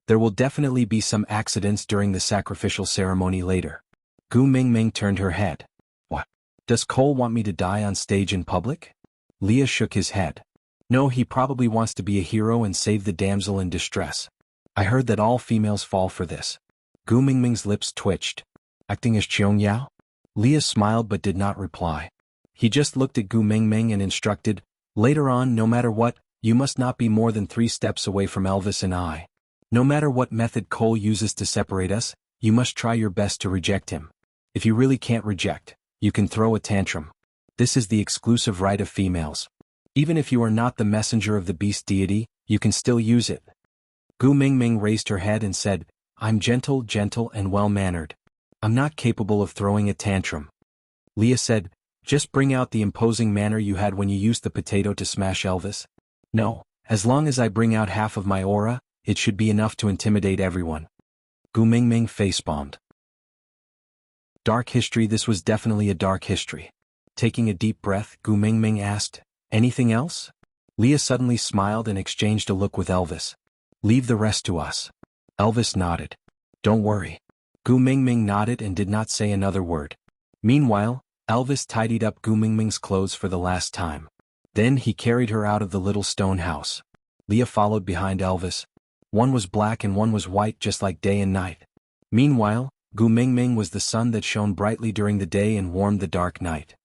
"There will definitely be some accidents during the sacrificial ceremony later." Gu Mingming turned her head. "What? Does Cole want me to die on stage in public?" Leah shook his head. "No, he probably wants to be a hero and save the damsel in distress. I heard that all females fall for this." Gu Mingming's lips twitched. "Acting as xianxia?" Leah smiled but did not reply. He just looked at Gu Mingming and instructed, "Later on, no matter what, you must not be more than 3 steps away from Elvis and I. No matter what method Cole uses to separate us, you must try your best to reject him. If you really can't reject, you can throw a tantrum. This is the exclusive right of females. Even if you are not the messenger of the beast deity, you can still use it." Gu Mingming raised her head and said, "I'm gentle and well-mannered. I'm not capable of throwing a tantrum." Leah said, "Just bring out the imposing manner you had when you used the potato to smash Elvis." "No, as long as I bring out half of my aura, it should be enough to intimidate everyone." Gu Mingming facepalmed. Dark history. This was definitely a dark history. Taking a deep breath, Gu Mingming asked, "Anything else?" Leah suddenly smiled and exchanged a look with Elvis. "Leave the rest to us." Elvis nodded. "Don't worry." Gu Mingming nodded and did not say another word. Meanwhile, Elvis tidied up Gu Mingming's clothes for the last time. Then he carried her out of the little stone house. Leah followed behind Elvis. One was black and one was white, just like day and night. Meanwhile, Gu Mingming was the sun that shone brightly during the day and warmed the dark night.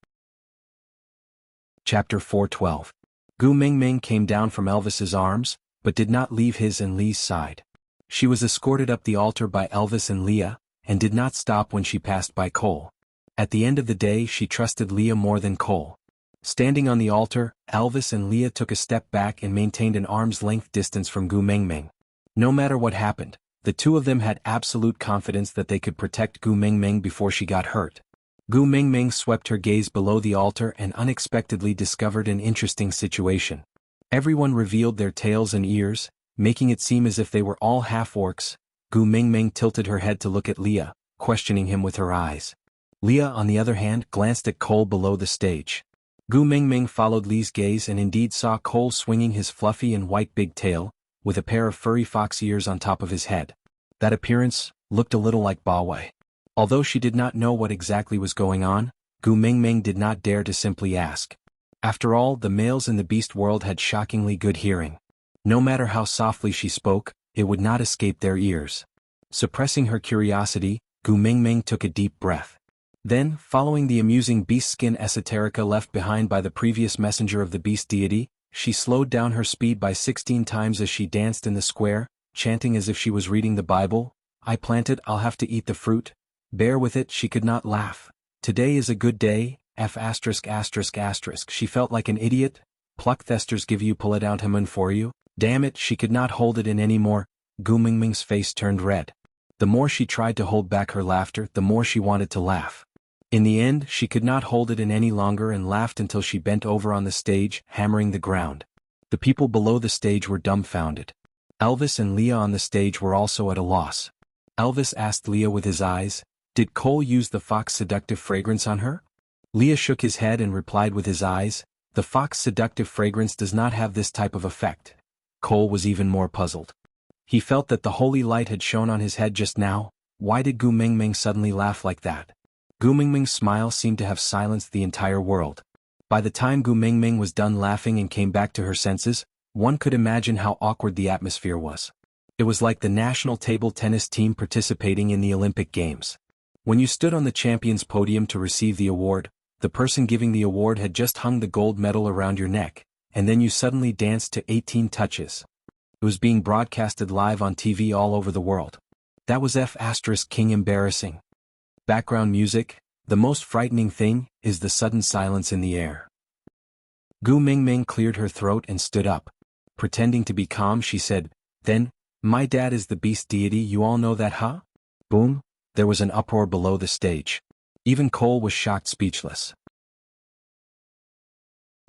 Chapter 4:12. Gu Mingming came down from Elvis's arms, but did not leave his and Lee's side. She was escorted up the altar by Elvis and Leah, and did not stop when she passed by Cole. At the end of the day, she trusted Leah more than Cole. Standing on the altar, Elvis and Leah took a step back and maintained an arm's-length distance from Gu Mingming. No matter what happened, the two of them had absolute confidence that they could protect Gu Mingming before she got hurt. Gu Mingming swept her gaze below the altar and unexpectedly discovered an interesting situation. Everyone revealed their tails and ears, making it seem as if they were all half-orcs. Gu Mingming tilted her head to look at Leah, questioning him with her eyes. Leah, on the other hand, glanced at Cole below the stage. Gu Mingming followed Lee's gaze and indeed saw Cole swinging his fluffy and white big tail, with a pair of furry fox ears on top of his head. That appearance looked a little like Bawei. Although she did not know what exactly was going on, Gu Mingming did not dare to simply ask. After all, the males in the beast world had shockingly good hearing. No matter how softly she spoke, it would not escape their ears. Suppressing her curiosity, Gu Mingming took a deep breath. Then, following the amusing beast skin esoterica left behind by the previous messenger of the beast deity, she slowed down her speed by 16 times as she danced in the square, chanting as if she was reading the Bible, "I planted, I'll have to eat the fruit. Bear with it." She could not laugh. Today is a good day, She felt like an idiot. Pluckthesters give you pull-it-out for you. Damn it, she could not hold it in anymore. Gu Mingming's face turned red. The more she tried to hold back her laughter, the more she wanted to laugh. In the end, she could not hold it in any longer and laughed until she bent over on the stage, hammering the ground. The people below the stage were dumbfounded. Elvis and Leah on the stage were also at a loss. Elvis asked Leah with his eyes, "Did Cole use the fox seductive fragrance on her?" Leah shook his head and replied with his eyes, "The fox seductive fragrance does not have this type of effect." Cole was even more puzzled. He felt that the holy light had shone on his head just now. Why did Gu Mingming suddenly laugh like that? Gu Mingming's smile seemed to have silenced the entire world. By the time Gu Mingming was done laughing and came back to her senses, one could imagine how awkward the atmosphere was. It was like the national table tennis team participating in the Olympic Games. When you stood on the champion's podium to receive the award, the person giving the award had just hung the gold medal around your neck, and then you suddenly danced to 18 touches. It was being broadcasted live on TV all over the world. That was King embarrassing. Background music, the most frightening thing, is the sudden silence in the air. Gu Mingming cleared her throat and stood up. Pretending to be calm, she said, "Then, my dad is the beast deity, you all know that, huh?" Boom, there was an uproar below the stage. Even Cole was shocked speechless.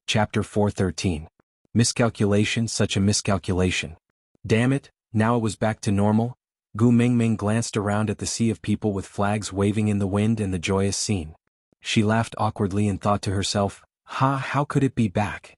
Chapter 413. Miscalculation, such a miscalculation. Damn it, now it was back to normal. Gu Mingming glanced around at the sea of people with flags waving in the wind and the joyous scene. She laughed awkwardly and thought to herself, how could it be back?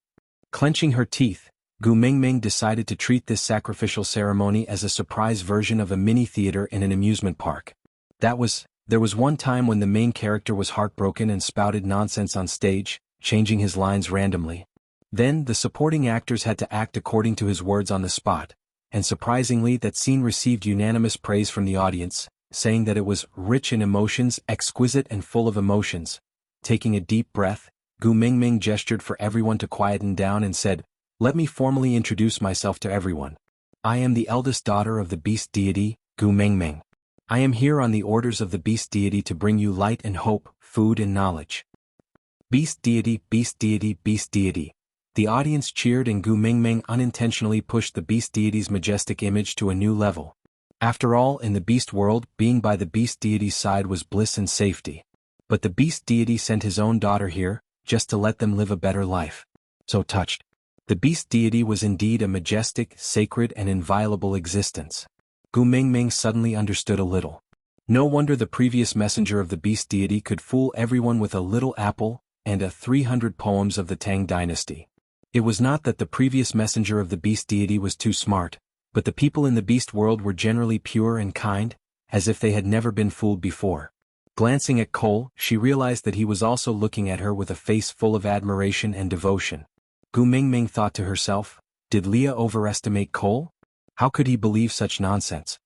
Clenching her teeth, Gu Mingming decided to treat this sacrificial ceremony as a surprise version of a mini-theater in an amusement park. There was one time when the main character was heartbroken and spouted nonsense on stage, changing his lines randomly. Then the supporting actors had to act according to his words on the spot, and surprisingly that scene received unanimous praise from the audience, saying that it was rich in emotions, exquisite and full of emotions. Taking a deep breath, Gu Mingming gestured for everyone to quieten down and said, "Let me formally introduce myself to everyone. I am the eldest daughter of the beast deity, Gu Mingming. I am here on the orders of the beast deity to bring you light and hope, food and knowledge." Beast deity, beast deity, beast deity. The audience cheered and Gu Mingming unintentionally pushed the beast deity's majestic image to a new level. After all, in the beast world, being by the beast deity's side was bliss and safety. But the beast deity sent his own daughter here, just to let them live a better life. So touched. The beast deity was indeed a majestic, sacred and inviolable existence. Gu Mingming suddenly understood a little. No wonder the previous messenger of the beast deity could fool everyone with a little apple and 300 poems of the Tang dynasty. It was not that the previous messenger of the beast deity was too smart, but the people in the beast world were generally pure and kind, as if they had never been fooled before. Glancing at Cole, she realized that he was also looking at her with a face full of admiration and devotion. Gu Mingming thought to herself, did Leah overestimate Cole? How could he believe such nonsense?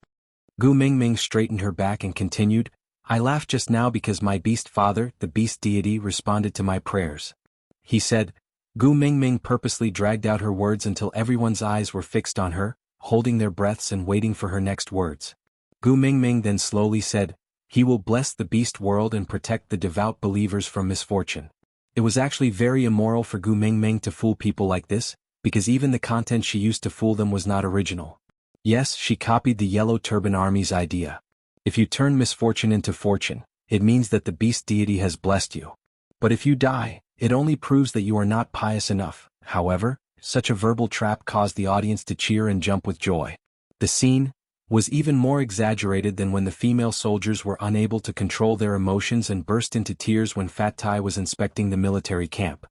Gu Mingming straightened her back and continued, "I laughed just now because my beast father, the beast deity, responded to my prayers." He said. Gu Mingming purposely dragged out her words until everyone's eyes were fixed on her, holding their breaths and waiting for her next words. Gu Mingming then slowly said, "He will bless the beast world and protect the devout believers from misfortune." It was actually very immoral for Gu Mingming to fool people like this, because even the content she used to fool them was not original. Yes, she copied the Yellow Turban Army's idea. If you turn misfortune into fortune, it means that the beast deity has blessed you. But if you die, it only proves that you are not pious enough. However, such a verbal trap caused the audience to cheer and jump with joy. The scene was even more exaggerated than when the female soldiers were unable to control their emotions and burst into tears when Fat Tai was inspecting the military camp.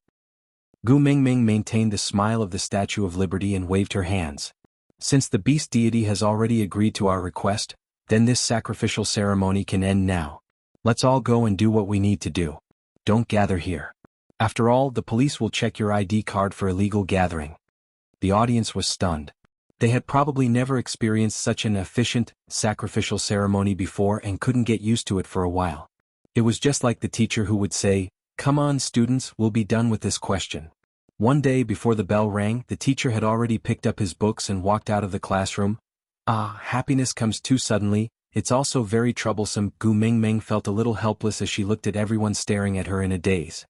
Gu Mingming maintained the smile of the Statue of Liberty and waved her hands. "Since the beast deity has already agreed to our request, then this sacrificial ceremony can end now. Let's all go and do what we need to do. Don't gather here. After all, the police will check your ID card for illegal gathering." The audience was stunned. They had probably never experienced such an efficient, sacrificial ceremony before and couldn't get used to it for a while. It was just like the teacher who would say, "Come on, students, we'll be done with this question." One day before the bell rang, the teacher had already picked up his books and walked out of the classroom. Happiness comes too suddenly, it's also very troublesome. Gu Mingming felt a little helpless as she looked at everyone staring at her in a daze.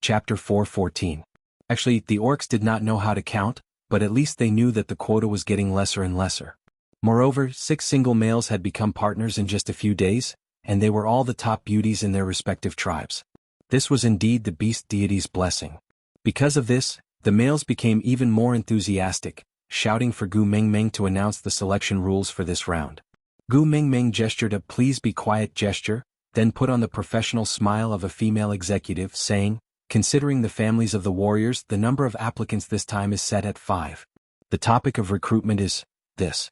Chapter 4:14. Actually, the orcs did not know how to count, but at least they knew that the quota was getting lesser and lesser. Moreover, 6 single males had become partners in just a few days, and they were all the top beauties in their respective tribes. This was indeed the beast deity's blessing. Because of this, the males became even more enthusiastic, shouting for Gu Mingming to announce the selection rules for this round. Gu Mingming gestured a "please be quiet" gesture, then put on the professional smile of a female executive, saying, "Considering the families of the warriors, the number of applicants this time is set at 5. The topic of recruitment is this."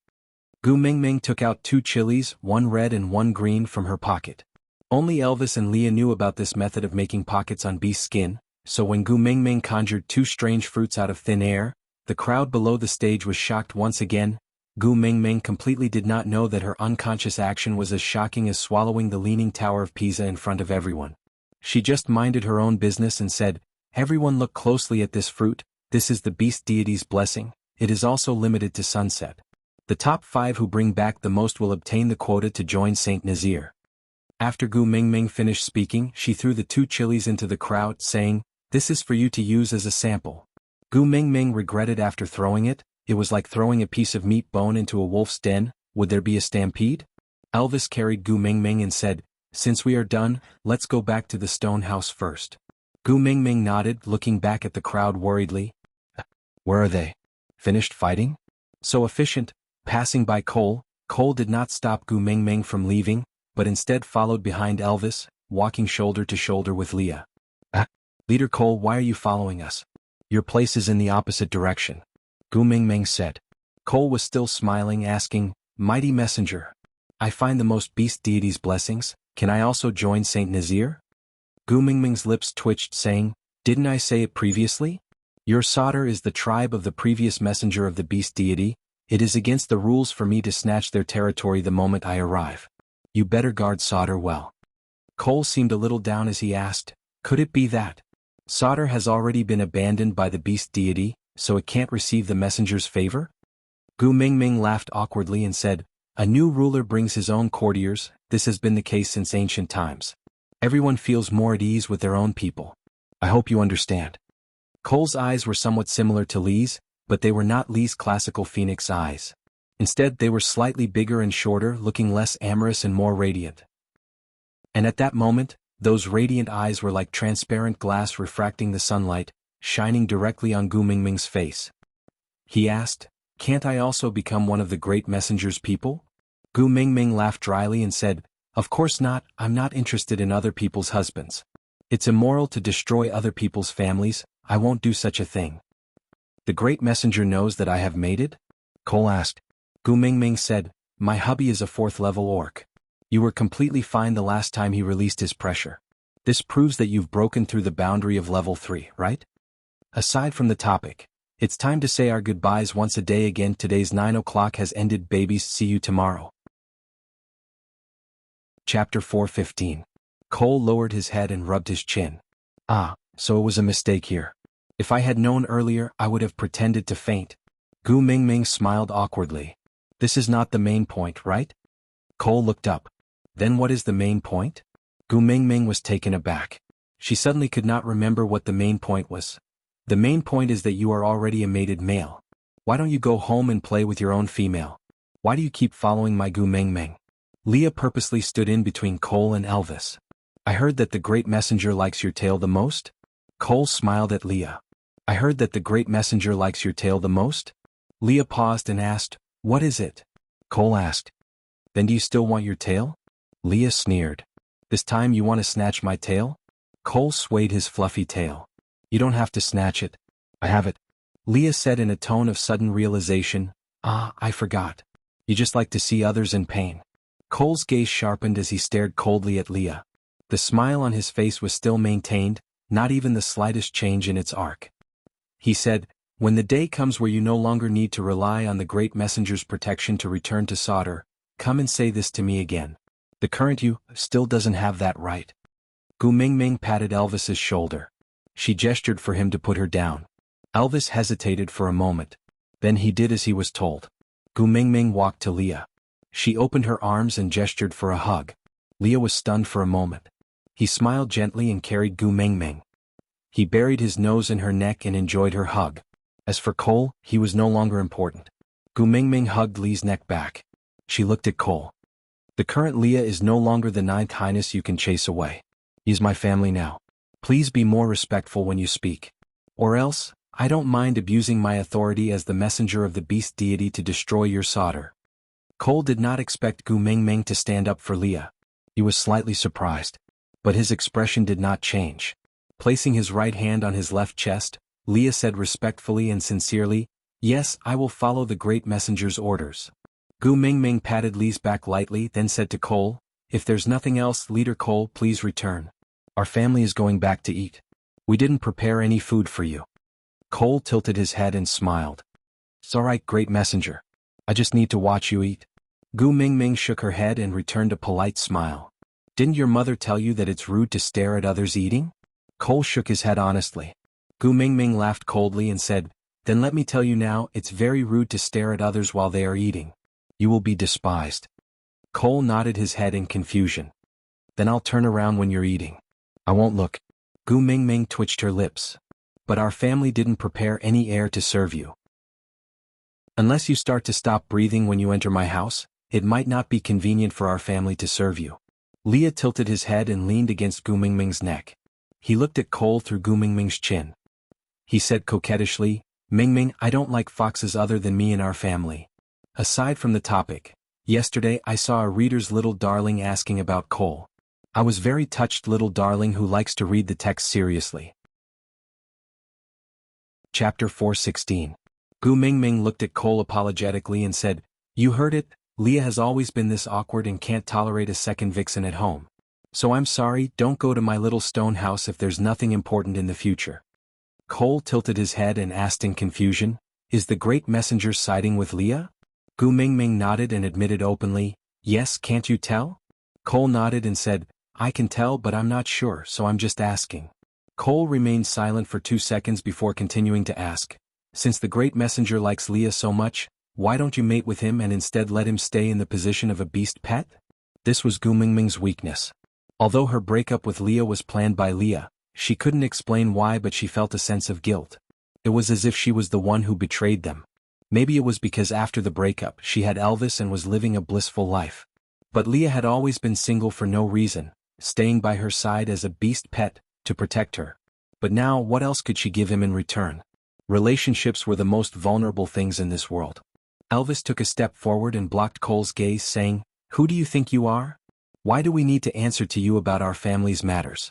Gu Mingming took out 2 chilies, 1 red and 1 green, from her pocket. Only Elvis and Leah knew about this method of making pockets on beast skin, so when Gu Mingming conjured 2 strange fruits out of thin air, the crowd below the stage was shocked once again. Gu Mingming completely did not know that her unconscious action was as shocking as swallowing the Leaning Tower of Pisa in front of everyone. She just minded her own business and said, "Everyone look closely at this fruit, this is the beast deity's blessing, it is also limited to sunset. The top 5 who bring back the most will obtain the quota to join Saint Nazir." After Gu Mingming finished speaking, she threw the 2 chilies into the crowd, saying, "This is for you to use as a sample." Gu Mingming regretted after throwing it. It was like throwing a piece of meat bone into a wolf's den. Would there be a stampede? Elvis carried Gu Mingming and said, "Since we are done, let's go back to the stone house first." Gu Mingming nodded, looking back at the crowd worriedly. Where are they? Finished fighting? So efficient. Passing by Cole did not stop Gu Mingming from leaving, but instead followed behind Elvis, walking shoulder to shoulder with Leah. Leader Cole, why are you following us? Your place is in the opposite direction. Gu Mingming said. Cole was still smiling, asking, "Mighty messenger, I find the most beast deity's blessings, can I also join Saint Nazir?" Gu Mingming's lips twitched, saying, "Didn't I say it previously? Your Sauter is the tribe of the previous messenger of the beast deity. It is against the rules for me to snatch their territory the moment I arrive. You better guard Sauter well." Cole seemed a little down as he asked, "Could it be that Sauter has already been abandoned by the beast deity, so it can't receive the messenger's favor?" Gu Mingming laughed awkwardly and said, "A new ruler brings his own courtiers, this has been the case since ancient times. Everyone feels more at ease with their own people. I hope you understand." Cole's eyes were somewhat similar to Lee's, but they were not Lee's classical phoenix eyes. Instead, they were slightly bigger and shorter, looking less amorous and more radiant. And at that moment, those radiant eyes were like transparent glass refracting the sunlight, shining directly on Gu Mingming's face. He asked, "Can't I also become one of the great messenger's people?" Gu Mingming laughed dryly and said, "Of course not, I'm not interested in other people's husbands. It's immoral to destroy other people's families, I won't do such a thing." "The great messenger knows that I have mated?" Cole asked. Gu Mingming said, "My hubby is a 4th level orc. You were completely fine the last time he released his pressure. This proves that you've broken through the boundary of level 3, right? Aside from the topic, it's time to say our goodbyes once a day again. Today's 9 o'clock has ended, babies, see you tomorrow." Chapter 4:15. Cole lowered his head and rubbed his chin. So it was a mistake here. If I had known earlier, I would have pretended to faint. Gu Mingming smiled awkwardly. "This is not the main point, right?" Cole looked up. "Then what is the main point?" Gu Mingming was taken aback. She suddenly could not remember what the main point was. "The main point is that you are already a mated male. Why don't you go home and play with your own female? Why do you keep following my Gu Mingming?" Leah purposely stood in between Cole and Elvis. "I heard that the great messenger likes your tail the most?" Cole smiled at Leah. "I heard that the great messenger likes your tail the most?" Leah paused and asked, "What is it?" Cole asked. "Then do you still want your tail?" Leah sneered. "This time you want to snatch my tail?" Cole swayed his fluffy tail. "You don't have to snatch it. I have it." Leah said in a tone of sudden realization, I forgot. You just like to see others in pain." Cole's gaze sharpened as he stared coldly at Leah. The smile on his face was still maintained, not even the slightest change in its arc. He said, When the day comes where you no longer need to rely on the great messenger's protection to return to solder, come and say this to me again. The current you still doesn't have that right. Gu Mingming patted Elvis's shoulder. She gestured for him to put her down. Elvis hesitated for a moment. Then he did as he was told. Gu Mingming walked to Leah. She opened her arms and gestured for a hug. Leah was stunned for a moment. He smiled gently and carried Gu Mingming. He buried his nose in her neck and enjoyed her hug. As for Cole, he was no longer important. Gu Mingming hugged Lee's neck back. She looked at Cole. The current Leah is no longer the ninth highness you can chase away. He is my family now. Please be more respectful when you speak. Or else, I don't mind abusing my authority as the messenger of the beast deity to destroy your solder. Cole did not expect Gu Mingming to stand up for Leah. He was slightly surprised. But his expression did not change. Placing his right hand on his left chest, Leah said respectfully and sincerely, "Yes, I will follow the great messenger's orders." Gu Mingming patted Lee's back lightly, then said to Cole, "If there's nothing else, Leader Cole, please return. Our family is going back to eat. We didn't prepare any food for you." Cole tilted his head and smiled. "It's all right, great messenger. I just need to watch you eat." Gu Mingming shook her head and returned a polite smile. "Didn't your mother tell you that it's rude to stare at others eating?" Cole shook his head honestly. Gu Mingming laughed coldly and said, "Then let me tell you now, it's very rude to stare at others while they are eating. You will be despised." Cole nodded his head in confusion. "Then I'll turn around when you're eating. I won't look." Gu Mingming twitched her lips. "But our family didn't prepare any air to serve you. Unless you start to stop breathing when you enter my house, it might not be convenient for our family to serve you." Leah tilted his head and leaned against Gu Mingming's neck. He looked at Cole through Gu Mingming's chin. He said coquettishly, "Mingming, I don't like foxes other than me in our family. Aside from the topic, yesterday I saw a reader's little darling asking about Cole. I was very touched, little darling who likes to read the text seriously." Chapter 416. Gu Mingming looked at Cole apologetically and said, "You heard it, Leah has always been this awkward and can't tolerate a second vixen at home. So I'm sorry, don't go to my little stone house if there's nothing important in the future." Cole tilted his head and asked in confusion, "Is the great messenger siding with Leah?" Gu Mingming nodded and admitted openly, "Yes, can't you tell?" Cole nodded and said, "I can tell but I'm not sure, so I'm just asking." Cole remained silent for 2 seconds before continuing to ask, "Since the great messenger likes Leah so much, why don't you mate with him and instead let him stay in the position of a beast pet?" This was Gu Mingming's weakness. Although her breakup with Leah was planned by Leah, she couldn't explain why, but she felt a sense of guilt. It was as if she was the one who betrayed them. Maybe it was because after the breakup she had Elvis and was living a blissful life. But Leah had always been single for no reason, staying by her side as a beast pet, to protect her. But now what else could she give him in return? Relationships were the most vulnerable things in this world. Elvis took a step forward and blocked Cole's gaze, saying, "Who do you think you are? Why do we need to answer to you about our family's matters?"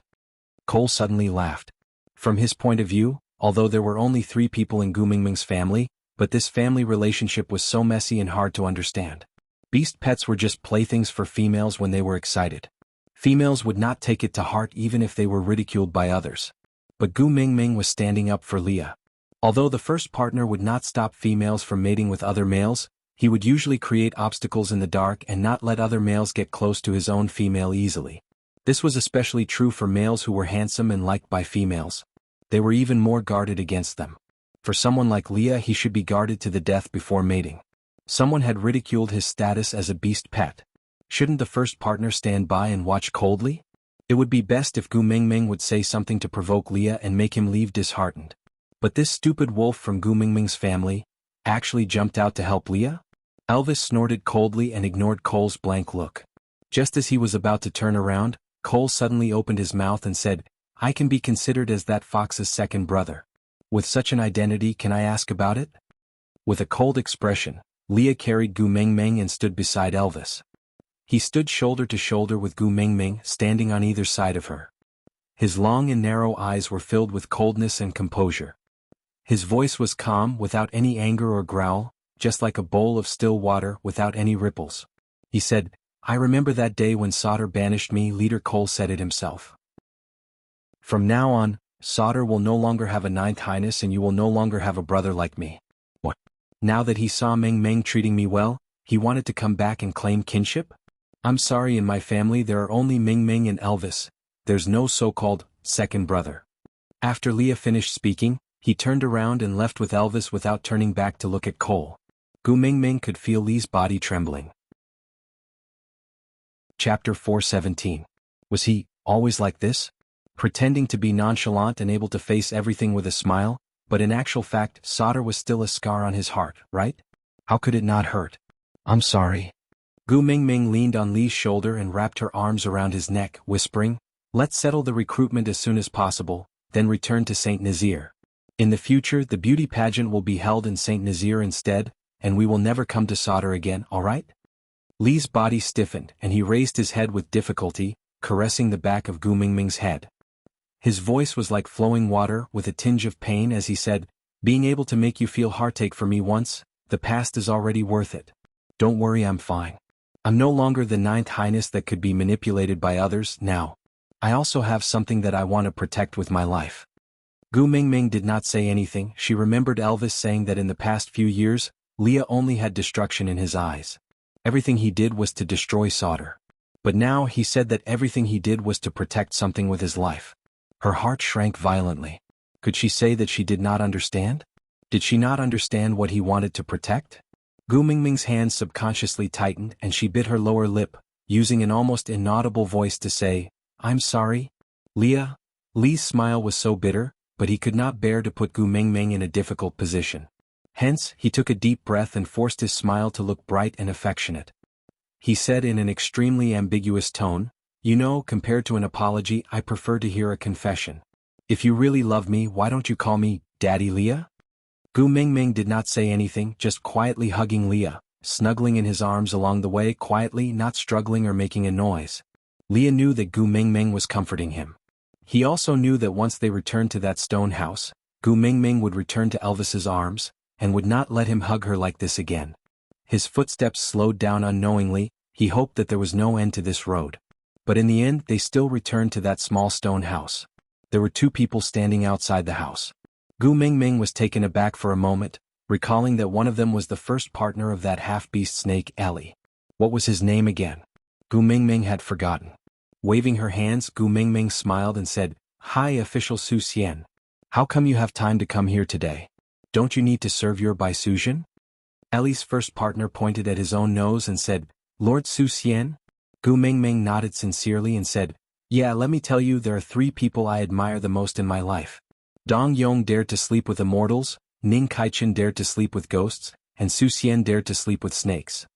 Cole suddenly laughed. From his point of view, although there were only 3 people in Gu Mingming's family, but this family relationship was so messy and hard to understand. Beast pets were just playthings for females when they were excited. Females would not take it to heart even if they were ridiculed by others. But Gu Mingming was standing up for Leah. Although the first partner would not stop females from mating with other males, he would usually create obstacles in the dark and not let other males get close to his own female easily. This was especially true for males who were handsome and liked by females. They were even more guarded against them. For someone like Leah, he should be guarded to the death before mating. Someone had ridiculed his status as a beast pet. Shouldn't the first partner stand by and watch coldly? It would be best if Gu Mingming would say something to provoke Leah and make him leave disheartened. But this stupid wolf from Gu Mingming's family actually jumped out to help Leah? Elvis snorted coldly and ignored Cole's blank look. Just as he was about to turn around, Cole suddenly opened his mouth and said, "I can be considered as that fox's second brother. With such an identity, can I ask about it?" With a cold expression, Leah carried Gu Mingming and stood beside Elvis. He stood shoulder to shoulder with Gu Mingming, standing on either side of her. His long and narrow eyes were filled with coldness and composure. His voice was calm, without any anger or growl, just like a bowl of still water without any ripples. He said, "I remember that day when Solder banished me," Leader Cole said it himself. "From now on, Sauter will no longer have a ninth highness and you will no longer have a brother like me. What? Now that he saw Meng Meng treating me well, he wanted to come back and claim kinship? I'm sorry, in my family there are only Ming Ming and Elvis. There's no so-called second brother. After Leah finished speaking, he turned around and left with Elvis without turning back to look at Cole. Gu Mingming could feel Lee's body trembling. Chapter 417. Was he always like this? Pretending to be nonchalant and able to face everything with a smile, but in actual fact Sauter was still a scar on his heart, right? How could it not hurt? I'm sorry. Gu Mingming leaned on Lee's shoulder and wrapped her arms around his neck, whispering, "Let's settle the recruitment as soon as possible, then return to Saint Nazaire. In the future the beauty pageant will be held in Saint Nazaire instead, and we will never come to Sauter again, alright?" Lee's body stiffened and he raised his head with difficulty, caressing the back of Gu Mingming's head. His voice was like flowing water with a tinge of pain as he said, "Being able to make you feel heartache for me once, the past is already worth it. Don't worry, I'm fine. I'm no longer the ninth highness that could be manipulated by others now. I also have something that I want to protect with my life." Gu Mingming did not say anything. She remembered Elvis saying that in the past few years, Leah only had destruction in his eyes. Everything he did was to destroy Sauter. But now he said that everything he did was to protect something with his life. Her heart shrank violently. Could she say that she did not understand? Did she not understand what he wanted to protect? Gu Mingming's hands subconsciously tightened and she bit her lower lip, using an almost inaudible voice to say, "I'm sorry, Leah." Lee's smile was so bitter, but he could not bear to put Gu Mingming in a difficult position. Hence, he took a deep breath and forced his smile to look bright and affectionate. He said in an extremely ambiguous tone, "You know, compared to an apology, I prefer to hear a confession. If you really love me, why don't you call me Daddy Leah?" Gu Mingming did not say anything, just quietly hugging Leah, snuggling in his arms along the way quietly, not struggling or making a noise. Leah knew that Gu Mingming was comforting him. He also knew that once they returned to that stone house, Gu Mingming would return to Elvis's arms, and would not let him hug her like this again. His footsteps slowed down unknowingly. He hoped that there was no end to this road. But in the end they still returned to that small stone house. There were two people standing outside the house. Gu Mingming was taken aback for a moment, recalling that one of them was the first partner of that half-beast snake Ellie. What was his name again? Gu Mingming had forgotten. Waving her hands, Gu Mingming smiled and said, "Hi, official Su Xian. How come you have time to come here today? Don't you need to serve your Baisuzhen?" Ellie's first partner pointed at his own nose and said, "Lord Su Xian?" Gu Mingming nodded sincerely and said, "Yeah, let me tell you, there are three people I admire the most in my life. Dong Yong dared to sleep with immortals, Ning Kaichen dared to sleep with ghosts, and Su Xian dared to sleep with snakes.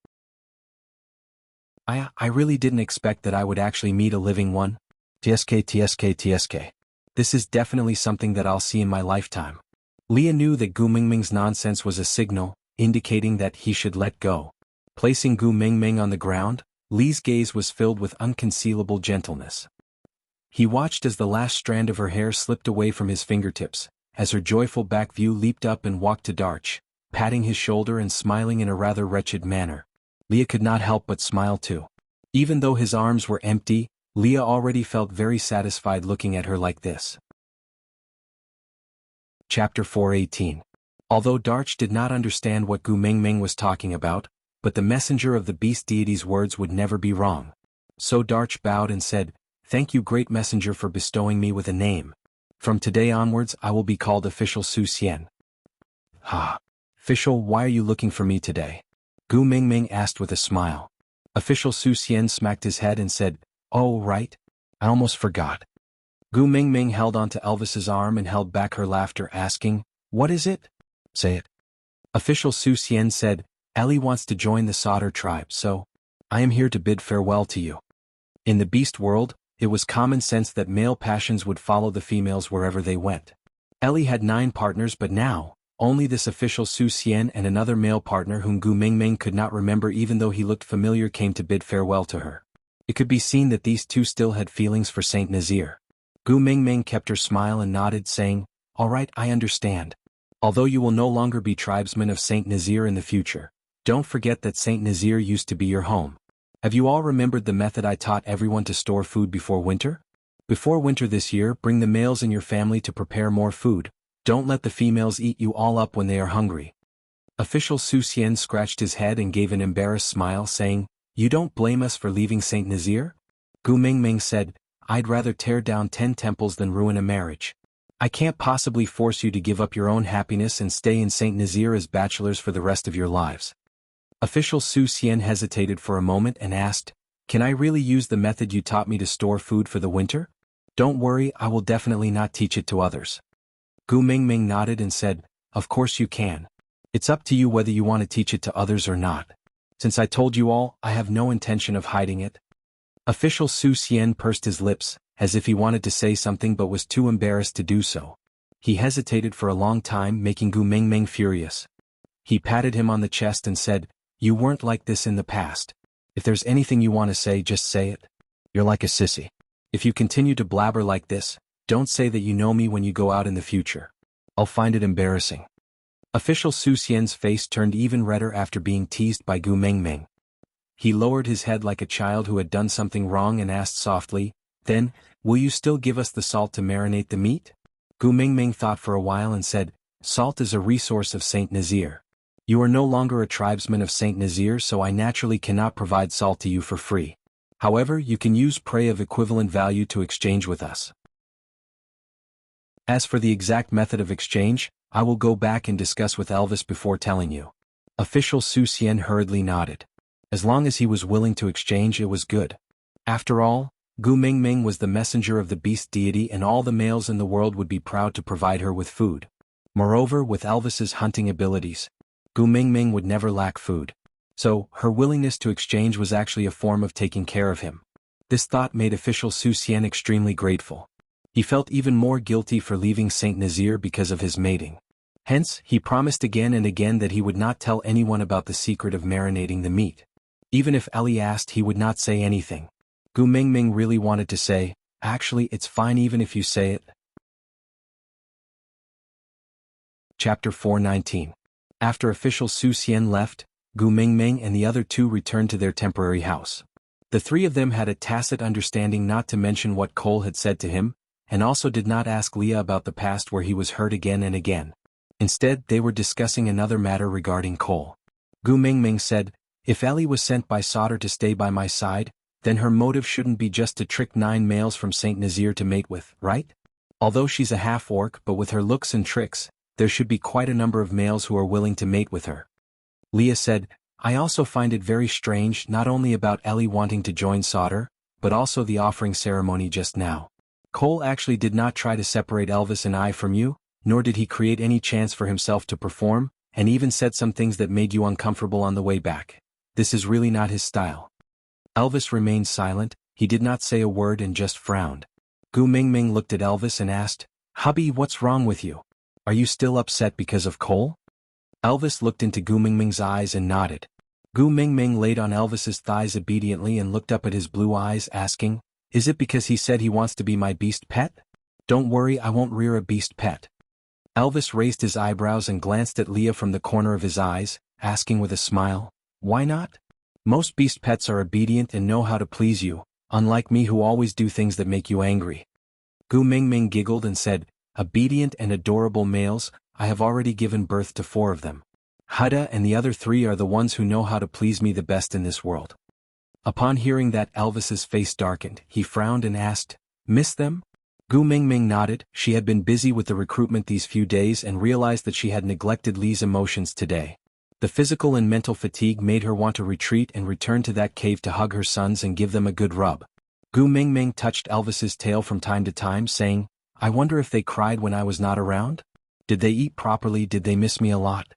I really didn't expect that I would actually meet a living one. TSK. This is definitely something that I'll see in my lifetime." Leah knew that Gu Mingming's nonsense was a signal, indicating that he should let go. Placing Gu Mingming on the ground, Lee's gaze was filled with unconcealable gentleness. He watched as the last strand of her hair slipped away from his fingertips, as her joyful back view leaped up and walked to Darch, patting his shoulder and smiling in a rather wretched manner. Leah could not help but smile too. Even though his arms were empty, Leah already felt very satisfied looking at her like this. Chapter 418. Although Darch did not understand what Gu Mingming was talking about, but the messenger of the beast deity's words would never be wrong. So Darch bowed and said, "Thank you, great messenger, for bestowing me with a name. From today onwards I will be called official Su Xian." Official, why are you looking for me today?" Gu Mingming asked with a smile. Official Su Xian smacked his head and said, "Oh right. I almost forgot." Gu Mingming held onto Elvis's arm and held back her laughter, asking, "What is it? Say it." Official Su Xian said, "Ellie wants to join the Sauter tribe, so I am here to bid farewell to you." In the beast world, it was common sense that male passions would follow the females wherever they went. Ellie had 9 partners, but now, only this official Su Xian and another male partner whom Gu Mingming could not remember even though he looked familiar came to bid farewell to her. It could be seen that these two still had feelings for Saint Nazaire. Gu Mingming kept her smile and nodded, saying, "All right, I understand. Although you will no longer be tribesmen of Saint Nazaire in the future, don't forget that Saint Nazaire used to be your home. Have you all remembered the method I taught everyone to store food before winter? Before winter this year, bring the males in your family to prepare more food. Don't let the females eat you all up when they are hungry. Official Su Xian scratched his head and gave an embarrassed smile, saying, "You don't blame us for leaving Saint Nazir?" Gu Mingming said, "I'd rather tear down 10 temples than ruin a marriage. I can't possibly force you to give up your own happiness and stay in Saint Nazir as bachelors for the rest of your lives." Official Su Xian hesitated for a moment and asked, "Can I really use the method you taught me to store food for the winter?" "Don't worry, I will definitely not teach it to others." Gu Mingming nodded and said, "Of course you can. It's up to you whether you want to teach it to others or not. Since I told you all, I have no intention of hiding it." Official Su Xian pursed his lips, as if he wanted to say something but was too embarrassed to do so. He hesitated for a long time, making Gu Mingming furious. He patted him on the chest and said, "You weren't like this in the past. If there's anything you want to say, just say it. You're like a sissy. If you continue to blabber like this, don't say that you know me when you go out in the future. I'll find it embarrassing." Official Su Xian's face turned even redder after being teased by Gu Mingming. He lowered his head like a child who had done something wrong and asked softly, "Then, will you still give us the salt to marinate the meat?" Gu Mingming thought for a while and said, "Salt is a resource of Saint Nazir. You are no longer a tribesman of Saint Nazir, so I naturally cannot provide salt to you for free. However, you can use prey of equivalent value to exchange with us. As for the exact method of exchange, I will go back and discuss with Elvis before telling you." Official Su Xian hurriedly nodded. As long as he was willing to exchange, it was good. After all, Gu Mingming was the messenger of the beast deity, and all the males in the world would be proud to provide her with food. Moreover, with Elvis's hunting abilities, Gu Mingming would never lack food. So, her willingness to exchange was actually a form of taking care of him. This thought made Official Su Xian extremely grateful. He felt even more guilty for leaving Saint Nazir because of his mating. Hence, he promised again and again that he would not tell anyone about the secret of marinating the meat. Even if Ellie asked, he would not say anything. Gu Mingming really wanted to say, "Actually, it's fine even if you say it." Chapter 419. After Official Su Xian left, Gu Mingming and the other two returned to their temporary house. The three of them had a tacit understanding not to mention what Cole had said to him, and also did not ask Leah about the past where he was hurt again and again. Instead, they were discussing another matter regarding Cole. Gu Mingming said, "If Ellie was sent by Sauter to stay by my side, then her motive shouldn't be just to trick 9 males from Saint Nazir to mate with, right? Although she's a half-orc, but with her looks and tricks, there should be quite a number of males who are willing to mate with her." Leah said, "I also find it very strange not only about Ellie wanting to join Sauter, but also the offering ceremony just now. Cole actually did not try to separate Elvis and I from you, nor did he create any chance for himself to perform, and even said some things that made you uncomfortable on the way back. This is really not his style." Elvis remained silent. He did not say a word and just frowned. Gu Mingming looked at Elvis and asked, "Hubby, what's wrong with you? Are you still upset because of Cole?" Elvis looked into Gu Mingming's eyes and nodded. Gu Mingming laid on Elvis's thighs obediently and looked up at his blue eyes, asking, "Is it because he said he wants to be my beast pet?" "Don't worry, I won't rear a beast pet." Elvis raised his eyebrows and glanced at Leah from the corner of his eyes, asking with a smile, "Why not? Most beast pets are obedient and know how to please you, unlike me who always do things that make you angry." Gu Mingming giggled and said, "Obedient and adorable males, I have already given birth to 4 of them. Huda and the other 3 are the ones who know how to please me the best in this world." Upon hearing that, Elvis's face darkened. He frowned and asked, "Miss them?" Gu Mingming nodded. She had been busy with the recruitment these few days and realized that she had neglected Lee's emotions today. The physical and mental fatigue made her want to retreat and return to that cave to hug her sons and give them a good rub. Gu Mingming touched Elvis's tail from time to time, saying, "I wonder if they cried when I was not around? Did they eat properly? Did they miss me a lot?"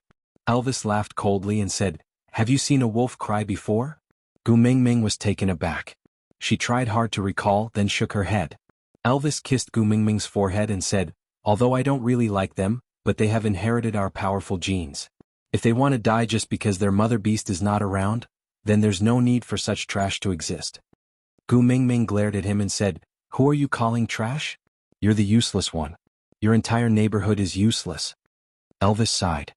Elvis laughed coldly and said, "Have you seen a wolf cry before?" Gu Mingming was taken aback. She tried hard to recall, then shook her head. Elvis kissed Gu Mingming's forehead and said, "Although I don't really like them, but they have inherited our powerful genes. If they want to die just because their mother beast is not around, then there's no need for such trash to exist." Gu Mingming glared at him and said, "Who are you calling trash? You're the useless one. Your entire neighborhood is useless." Elvis sighed.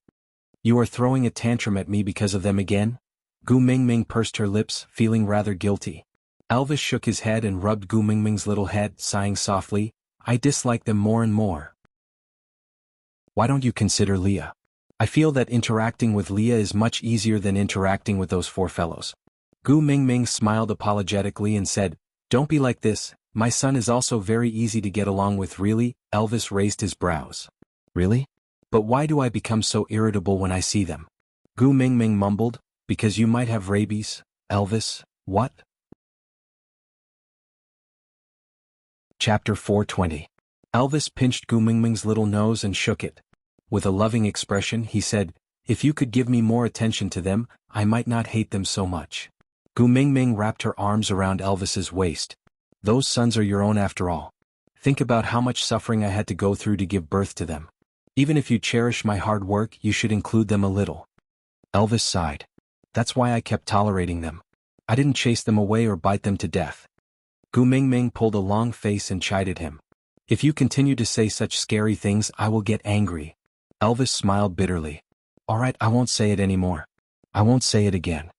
"You are throwing a tantrum at me because of them again?" Gu Mingming pursed her lips, feeling rather guilty. Elvis shook his head and rubbed Gu Mingming's little head, sighing softly, I dislike them more and more. Why don't you consider Leah? I feel that interacting with Leah is much easier than interacting with those four fellows. Gu Mingming smiled apologetically and said, don't be like this, my son is also very easy to get along with. Really? Elvis raised his brows. Really? But why do I become so irritable when I see them? Gu Mingming mumbled, because you might have rabies, Elvis. What? Chapter 420. Elvis pinched Gu Mingming's little nose and shook it. With a loving expression, he said, if you could give me more attention to them, I might not hate them so much. Gu Mingming wrapped her arms around Elvis's waist. Those sons are your own after all. Think about how much suffering I had to go through to give birth to them. Even if you cherish my hard work, you should include them a little. Elvis sighed. That's why I kept tolerating them. I didn't chase them away or bite them to death. Gu Mingming pulled a long face and chided him. If you continue to say such scary things, I will get angry. Elvis smiled bitterly. All right, I won't say it anymore. I won't say it again.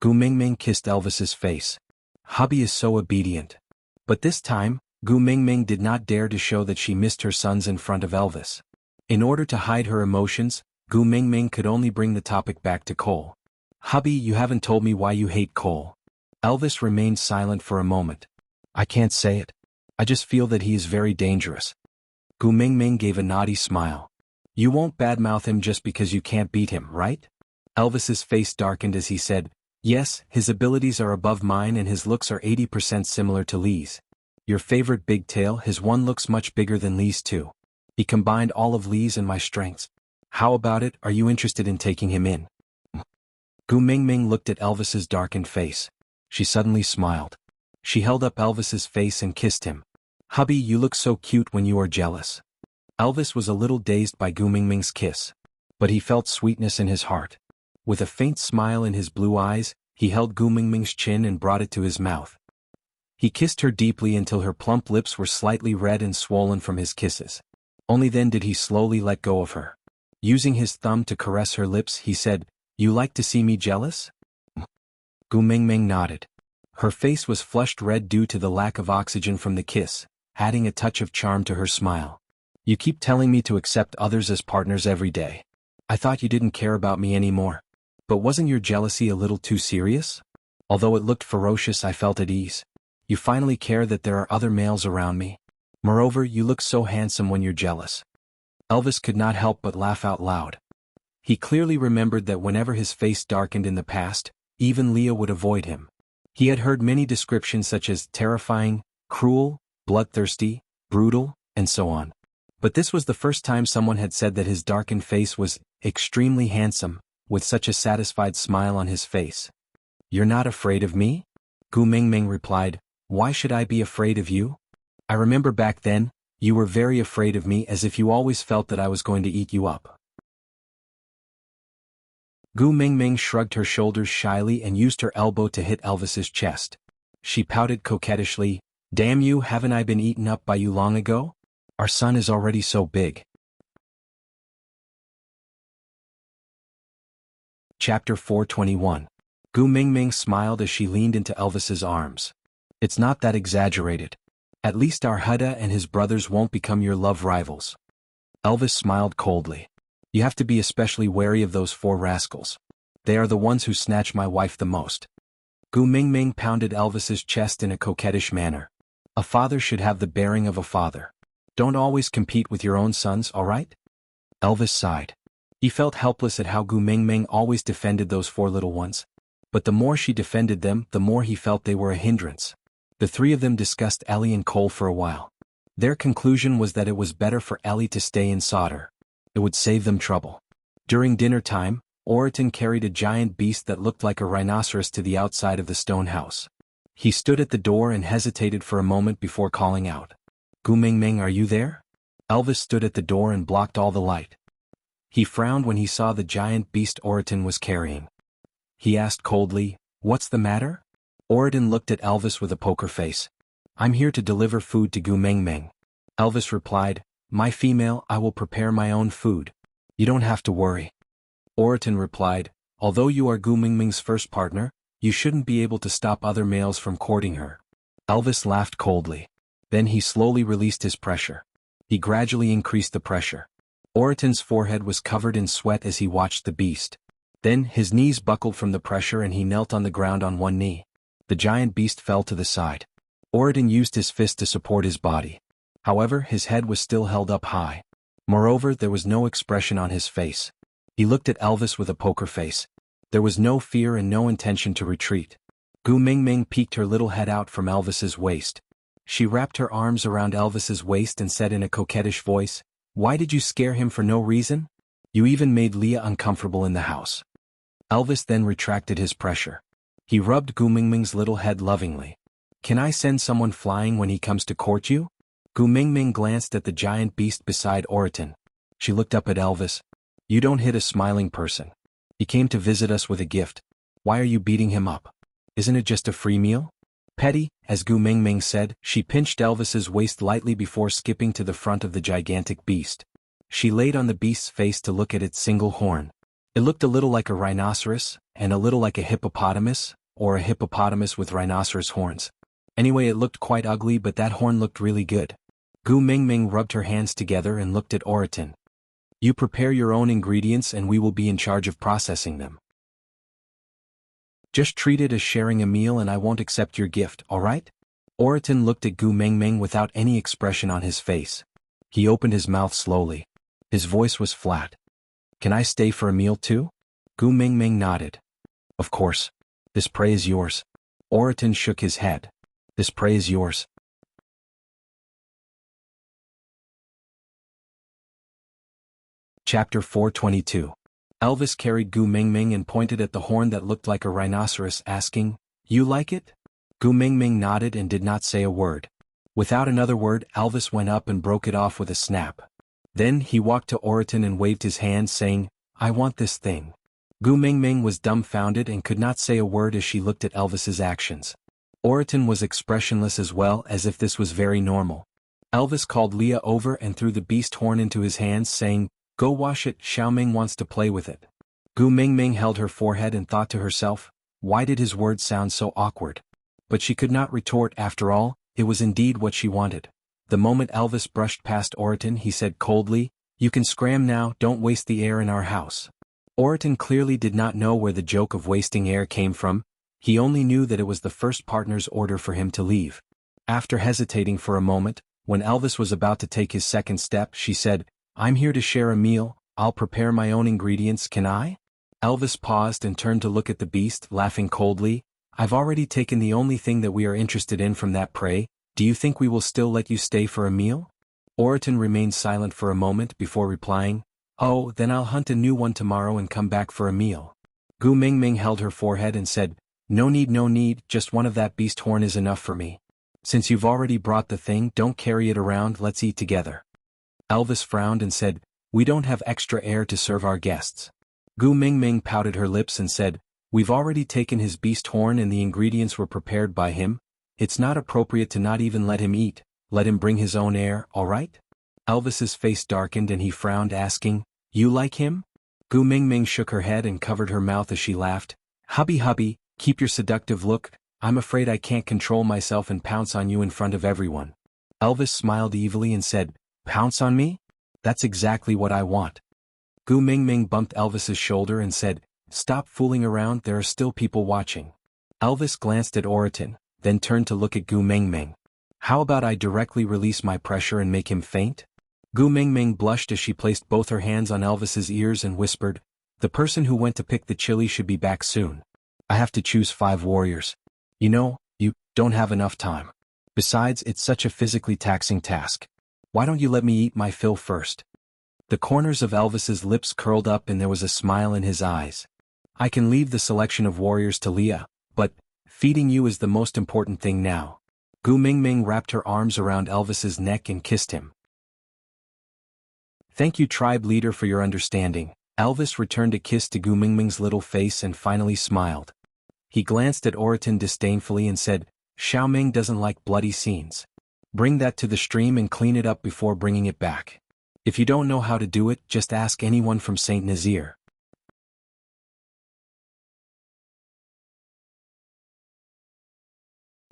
Gu Mingming kissed Elvis's face. Hubby is so obedient. But this time, Gu Mingming did not dare to show that she missed her sons in front of Elvis. In order to hide her emotions, Gu Mingming could only bring the topic back to Cole. Hubby, you haven't told me why you hate Cole. Elvis remained silent for a moment. I can't say it. I just feel that he is very dangerous. Gu Mingming gave a naughty smile. You won't badmouth him just because you can't beat him, right? Elvis's face darkened as he said, yes, his abilities are above mine and his looks are 80% similar to Lee's. Your favorite big tail, his one looks much bigger than Lee's too. He combined all of Lee's and my strengths. How about it, are you interested in taking him in? Gu Mingming looked at Elvis's darkened face. She suddenly smiled. She held up Elvis's face and kissed him. Hubby, you look so cute when you are jealous. Elvis was a little dazed by Gu Mingming's kiss. But he felt sweetness in his heart. With a faint smile in his blue eyes, he held Gu Mingming's chin and brought it to his mouth. He kissed her deeply until her plump lips were slightly red and swollen from his kisses. Only then did he slowly let go of her. Using his thumb to caress her lips, he said, You like to see me jealous? Gu Mingming nodded. Her face was flushed red due to the lack of oxygen from the kiss, adding a touch of charm to her smile. You keep telling me to accept others as partners every day. I thought you didn't care about me anymore. But wasn't your jealousy a little too serious? Although it looked ferocious, I felt at ease. You finally care that there are other males around me. Moreover, you look so handsome when you're jealous. Elvis could not help but laugh out loud. He clearly remembered that whenever his face darkened in the past, even Leah would avoid him. He had heard many descriptions such as terrifying, cruel, bloodthirsty, brutal, and so on. But this was the first time someone had said that his darkened face was extremely handsome, with such a satisfied smile on his face. You're not afraid of me? Gu Mingming replied, Why should I be afraid of you? I remember back then, you were very afraid of me as if you always felt that I was going to eat you up. Gu Mingming shrugged her shoulders shyly and used her elbow to hit Elvis's chest. She pouted coquettishly, Damn you, haven't I been eaten up by you long ago? Our son is already so big. Chapter 421. Gu Mingming smiled as she leaned into Elvis's arms. It's not that exaggerated. At least our Huda and his brothers won't become your love rivals. Elvis smiled coldly. You have to be especially wary of those four rascals. They are the ones who snatch my wife the most. Gu Mingming pounded Elvis's chest in a coquettish manner. A father should have the bearing of a father. Don't always compete with your own sons, all right? Elvis sighed. He felt helpless at how Gu Mingming always defended those four little ones. But the more she defended them, the more he felt they were a hindrance. The three of them discussed Ellie and Cole for a while. Their conclusion was that it was better for Ellie to stay in solder. It would save them trouble. During dinner time, Oriton carried a giant beast that looked like a rhinoceros to the outside of the stone house. He stood at the door and hesitated for a moment before calling out. Gu Mingming, are you there? Elvis stood at the door and blocked all the light. He frowned when he saw the giant beast Oriton was carrying. He asked coldly, What's the matter? Oriton looked at Elvis with a poker face. I'm here to deliver food to Gu Mingming. Elvis replied, My female, I will prepare my own food. You don't have to worry. Oriton replied, Although you are Gu Mingming's first partner, You shouldn't be able to stop other males from courting her. Elvis laughed coldly. Then he slowly released his pressure. He gradually increased the pressure. Oriton's forehead was covered in sweat as he watched the beast. Then his knees buckled from the pressure and he knelt on the ground on one knee. The giant beast fell to the side. Oriton used his fist to support his body. However, his head was still held up high. Moreover, there was no expression on his face. He looked at Elvis with a poker face. There was no fear and no intention to retreat. Gu Mingming peeked her little head out from Elvis's waist. She wrapped her arms around Elvis's waist and said in a coquettish voice, "Why did you scare him for no reason? You even made Leah uncomfortable in the house." Elvis then retracted his pressure. He rubbed Gu Mingming's little head lovingly. "Can I send someone flying when he comes to court you?" Gu Mingming glanced at the giant beast beside Oriton. She looked up at Elvis. "You don't hit a smiling person. He came to visit us with a gift. Why are you beating him up? Isn't it just a free meal?" "Petty," as Gu Mingming said. She pinched Elvis's waist lightly before skipping to the front of the gigantic beast. She laid on the beast's face to look at its single horn. It looked a little like a rhinoceros, and a little like a hippopotamus, or a hippopotamus with rhinoceros horns. Anyway, it looked quite ugly, but that horn looked really good. Gu Mingming rubbed her hands together and looked at Oriton. "You prepare your own ingredients and we will be in charge of processing them. Just treat it as sharing a meal and I won't accept your gift, alright?" Oriton looked at Gu Mingming without any expression on his face. He opened his mouth slowly. His voice was flat. "Can I stay for a meal too?" Gu Mingming nodded. "Of course. This prey is yours." Oriton shook his head. "This prey is yours." Chapter 422. Elvis carried Gu Mingming and pointed at the horn that looked like a rhinoceros, asking, "You like it?" Gu Mingming nodded and did not say a word. Without another word, Elvis went up and broke it off with a snap. Then he walked to Oriton and waved his hand, saying, "I want this thing." Gu Mingming was dumbfounded and could not say a word as she looked at Elvis's actions. Oriton was expressionless as well, as if this was very normal. Elvis called Leah over and threw the beast horn into his hands, saying, "Go wash it, Xiaoming wants to play with it." Gu Mingming held her forehead and thought to herself, why did his words sound so awkward? But she could not retort. After all, it was indeed what she wanted. The moment Elvis brushed past Oriton, he said coldly, "You can scram now, don't waste the air in our house." Oriton clearly did not know where the joke of wasting air came from. He only knew that it was the first partner's order for him to leave. After hesitating for a moment, when Elvis was about to take his second step, she said, "I'm here to share a meal, I'll prepare my own ingredients, can I?" Elvis paused and turned to look at the beast, laughing coldly. "I've already taken the only thing that we are interested in from that prey, do you think we will still let you stay for a meal?" Oriton remained silent for a moment before replying, "Oh, then I'll hunt a new one tomorrow and come back for a meal." Gu Mingming held her forehead and said, no need, just one of that beast horn is enough for me. Since you've already brought the thing, don't carry it around, let's eat together." Elvis frowned and said, "We don't have extra air to serve our guests." Gu Mingming pouted her lips and said, "We've already taken his beast horn and the ingredients were prepared by him. It's not appropriate to not even let him eat, let him bring his own air, alright?" Elvis's face darkened and he frowned, asking, "You like him?" Gu Mingming shook her head and covered her mouth as she laughed. Hubby, keep your seductive look, I'm afraid I can't control myself and pounce on you in front of everyone." Elvis smiled evilly and said, "Pounce on me? That's exactly what I want." Gu Mingming bumped Elvis's shoulder and said, "Stop fooling around, there are still people watching." Elvis glanced at Oriton, then turned to look at Gu Mingming. "How about I directly release my pressure and make him faint?" Gu Mingming blushed as she placed both her hands on Elvis's ears and whispered, "The person who went to pick the chili should be back soon. I have to choose 5 warriors. You know, you don't have enough time. Besides, it's such a physically taxing task. Why don't you let me eat my fill first?" The corners of Elvis's lips curled up and there was a smile in his eyes. "I can leave the selection of warriors to Leah, but feeding you is the most important thing now." Gu Mingming wrapped her arms around Elvis's neck and kissed him. "Thank you, tribe leader, for your understanding." Elvis returned a kiss to Gu Mingming's little face and finally smiled. He glanced at Oriton disdainfully and said, "Xiaoming doesn't like bloody scenes. Bring that to the stream and clean it up before bringing it back. If you don't know how to do it, just ask anyone from Saint Nazaire."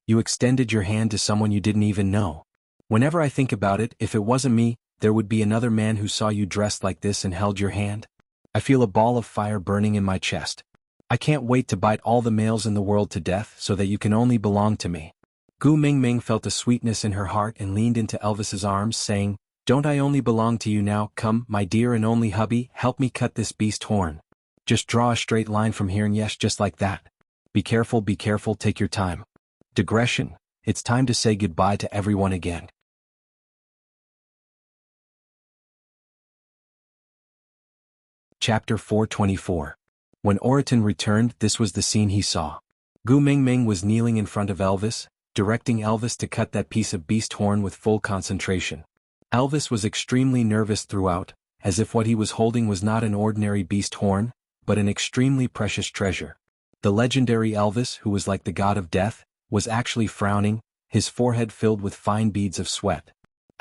You extended your hand to someone you didn't even know. Whenever I think about it, if it wasn't me, there would be another man who saw you dressed like this and held your hand. I feel a ball of fire burning in my chest. I can't wait to bite all the males in the world to death so that you can only belong to me. Gu Mingming felt a sweetness in her heart and leaned into Elvis's arms, saying, "Don't I only belong to you now? Come, my dear and only hubby, help me cut this beast horn. Just draw a straight line from here and yes, just like that. Be careful, take your time." Digression, it's time to say goodbye to everyone again. Chapter 424. When Oriton returned, this was the scene he saw. Gu Mingming was kneeling in front of Elvis, directing Elvis to cut that piece of beast horn with full concentration. Elvis was extremely nervous throughout, as if what he was holding was not an ordinary beast horn, but an extremely precious treasure. The legendary Elvis, who was like the god of death, was actually frowning, his forehead filled with fine beads of sweat.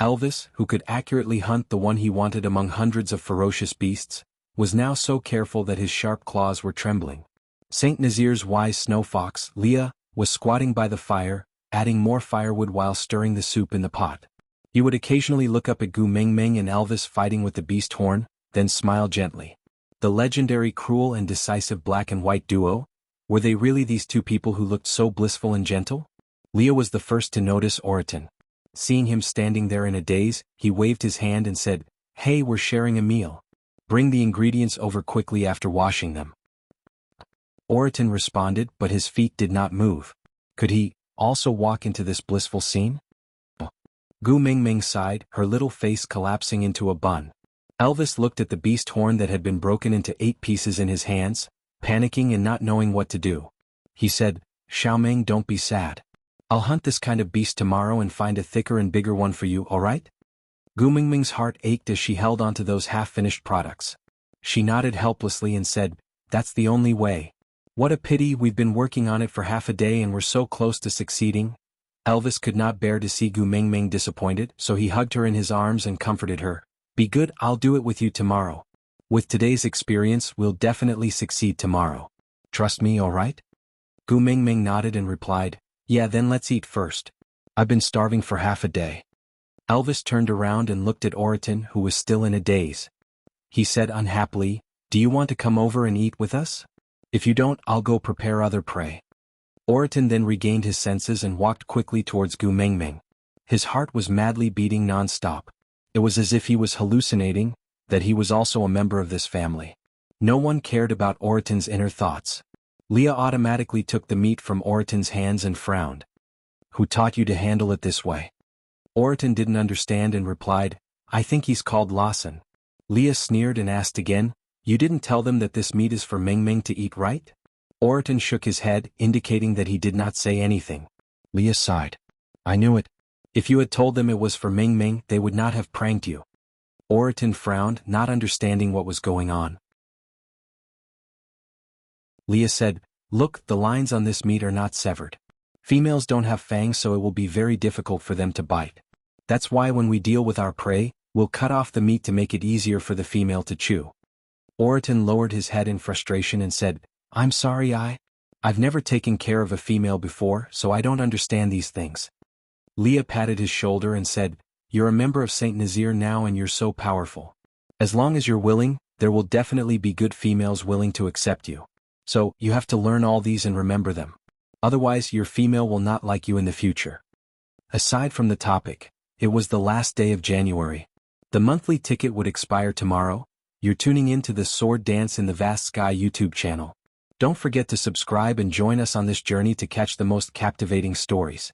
Elvis, who could accurately hunt the one he wanted among hundreds of ferocious beasts, was now so careful that his sharp claws were trembling. Saint Nazir's wise snow fox, Leah, was squatting by the fire, adding more firewood while stirring the soup in the pot. He would occasionally look up at Gu Mingming and Elvis fighting with the beast horn, then smile gently. The legendary cruel and decisive black and white duo? Were they really these two people who looked so blissful and gentle? Leah was the first to notice Oriton. Seeing him standing there in a daze, he waved his hand and said, "Hey, we're sharing a meal. Bring the ingredients over quickly after washing them." Oriton responded, but his feet did not move. Could he also walk into this blissful scene? Gu Mingming sighed, her little face collapsing into a bun. Elvis looked at the beast horn that had been broken into 8 pieces in his hands, panicking and not knowing what to do. He said, "Xiaoming, don't be sad. I'll hunt this kind of beast tomorrow and find a thicker and bigger one for you, alright?" Gu Mingming's heart ached as she held onto those half-finished products. She nodded helplessly and said, "That's the only way. What a pity, we've been working on it for half a day and we're so close to succeeding." Elvis could not bear to see Gu Mingming disappointed, so he hugged her in his arms and comforted her. "Be good, I'll do it with you tomorrow. With today's experience, we'll definitely succeed tomorrow. Trust me, alright?" Gu Mingming nodded and replied, "Yeah, then let's eat first. I've been starving for half a day." Elvis turned around and looked at Oriton, who was still in a daze. He said unhappily, "Do you want to come over and eat with us? If you don't, I'll go prepare other prey." Oriton then regained his senses and walked quickly towards Gu Mingming. His heart was madly beating non-stop. It was as if he was hallucinating, that he was also a member of this family. No one cared about Oriton's inner thoughts. Leah automatically took the meat from Oriton's hands and frowned. "Who taught you to handle it this way?" Oriton didn't understand and replied, "I think he's called Lawson." Leah sneered and asked again, "You didn't tell them that this meat is for Mingming to eat, right?" Oriton shook his head, indicating that he did not say anything. Leah sighed. "I knew it. If you had told them it was for Mingming, they would not have pranked you." Oriton frowned, not understanding what was going on. Leah said, "Look, the lines on this meat are not severed. Females don't have fangs, so it will be very difficult for them to bite. That's why when we deal with our prey, we'll cut off the meat to make it easier for the female to chew." Oriton lowered his head in frustration and said, "I'm sorry, I've never taken care of a female before, so I don't understand these things." Leah patted his shoulder and said, "You're a member of Saint Nazir now and you're so powerful. As long as you're willing, there will definitely be good females willing to accept you. So, you have to learn all these and remember them. Otherwise, your female will not like you in the future." Aside from the topic, it was the last day of January. The monthly ticket would expire tomorrow. You're tuning in to the Sword Dance in the Vast Sky YouTube channel. Don't forget to subscribe and join us on this journey to catch the most captivating stories.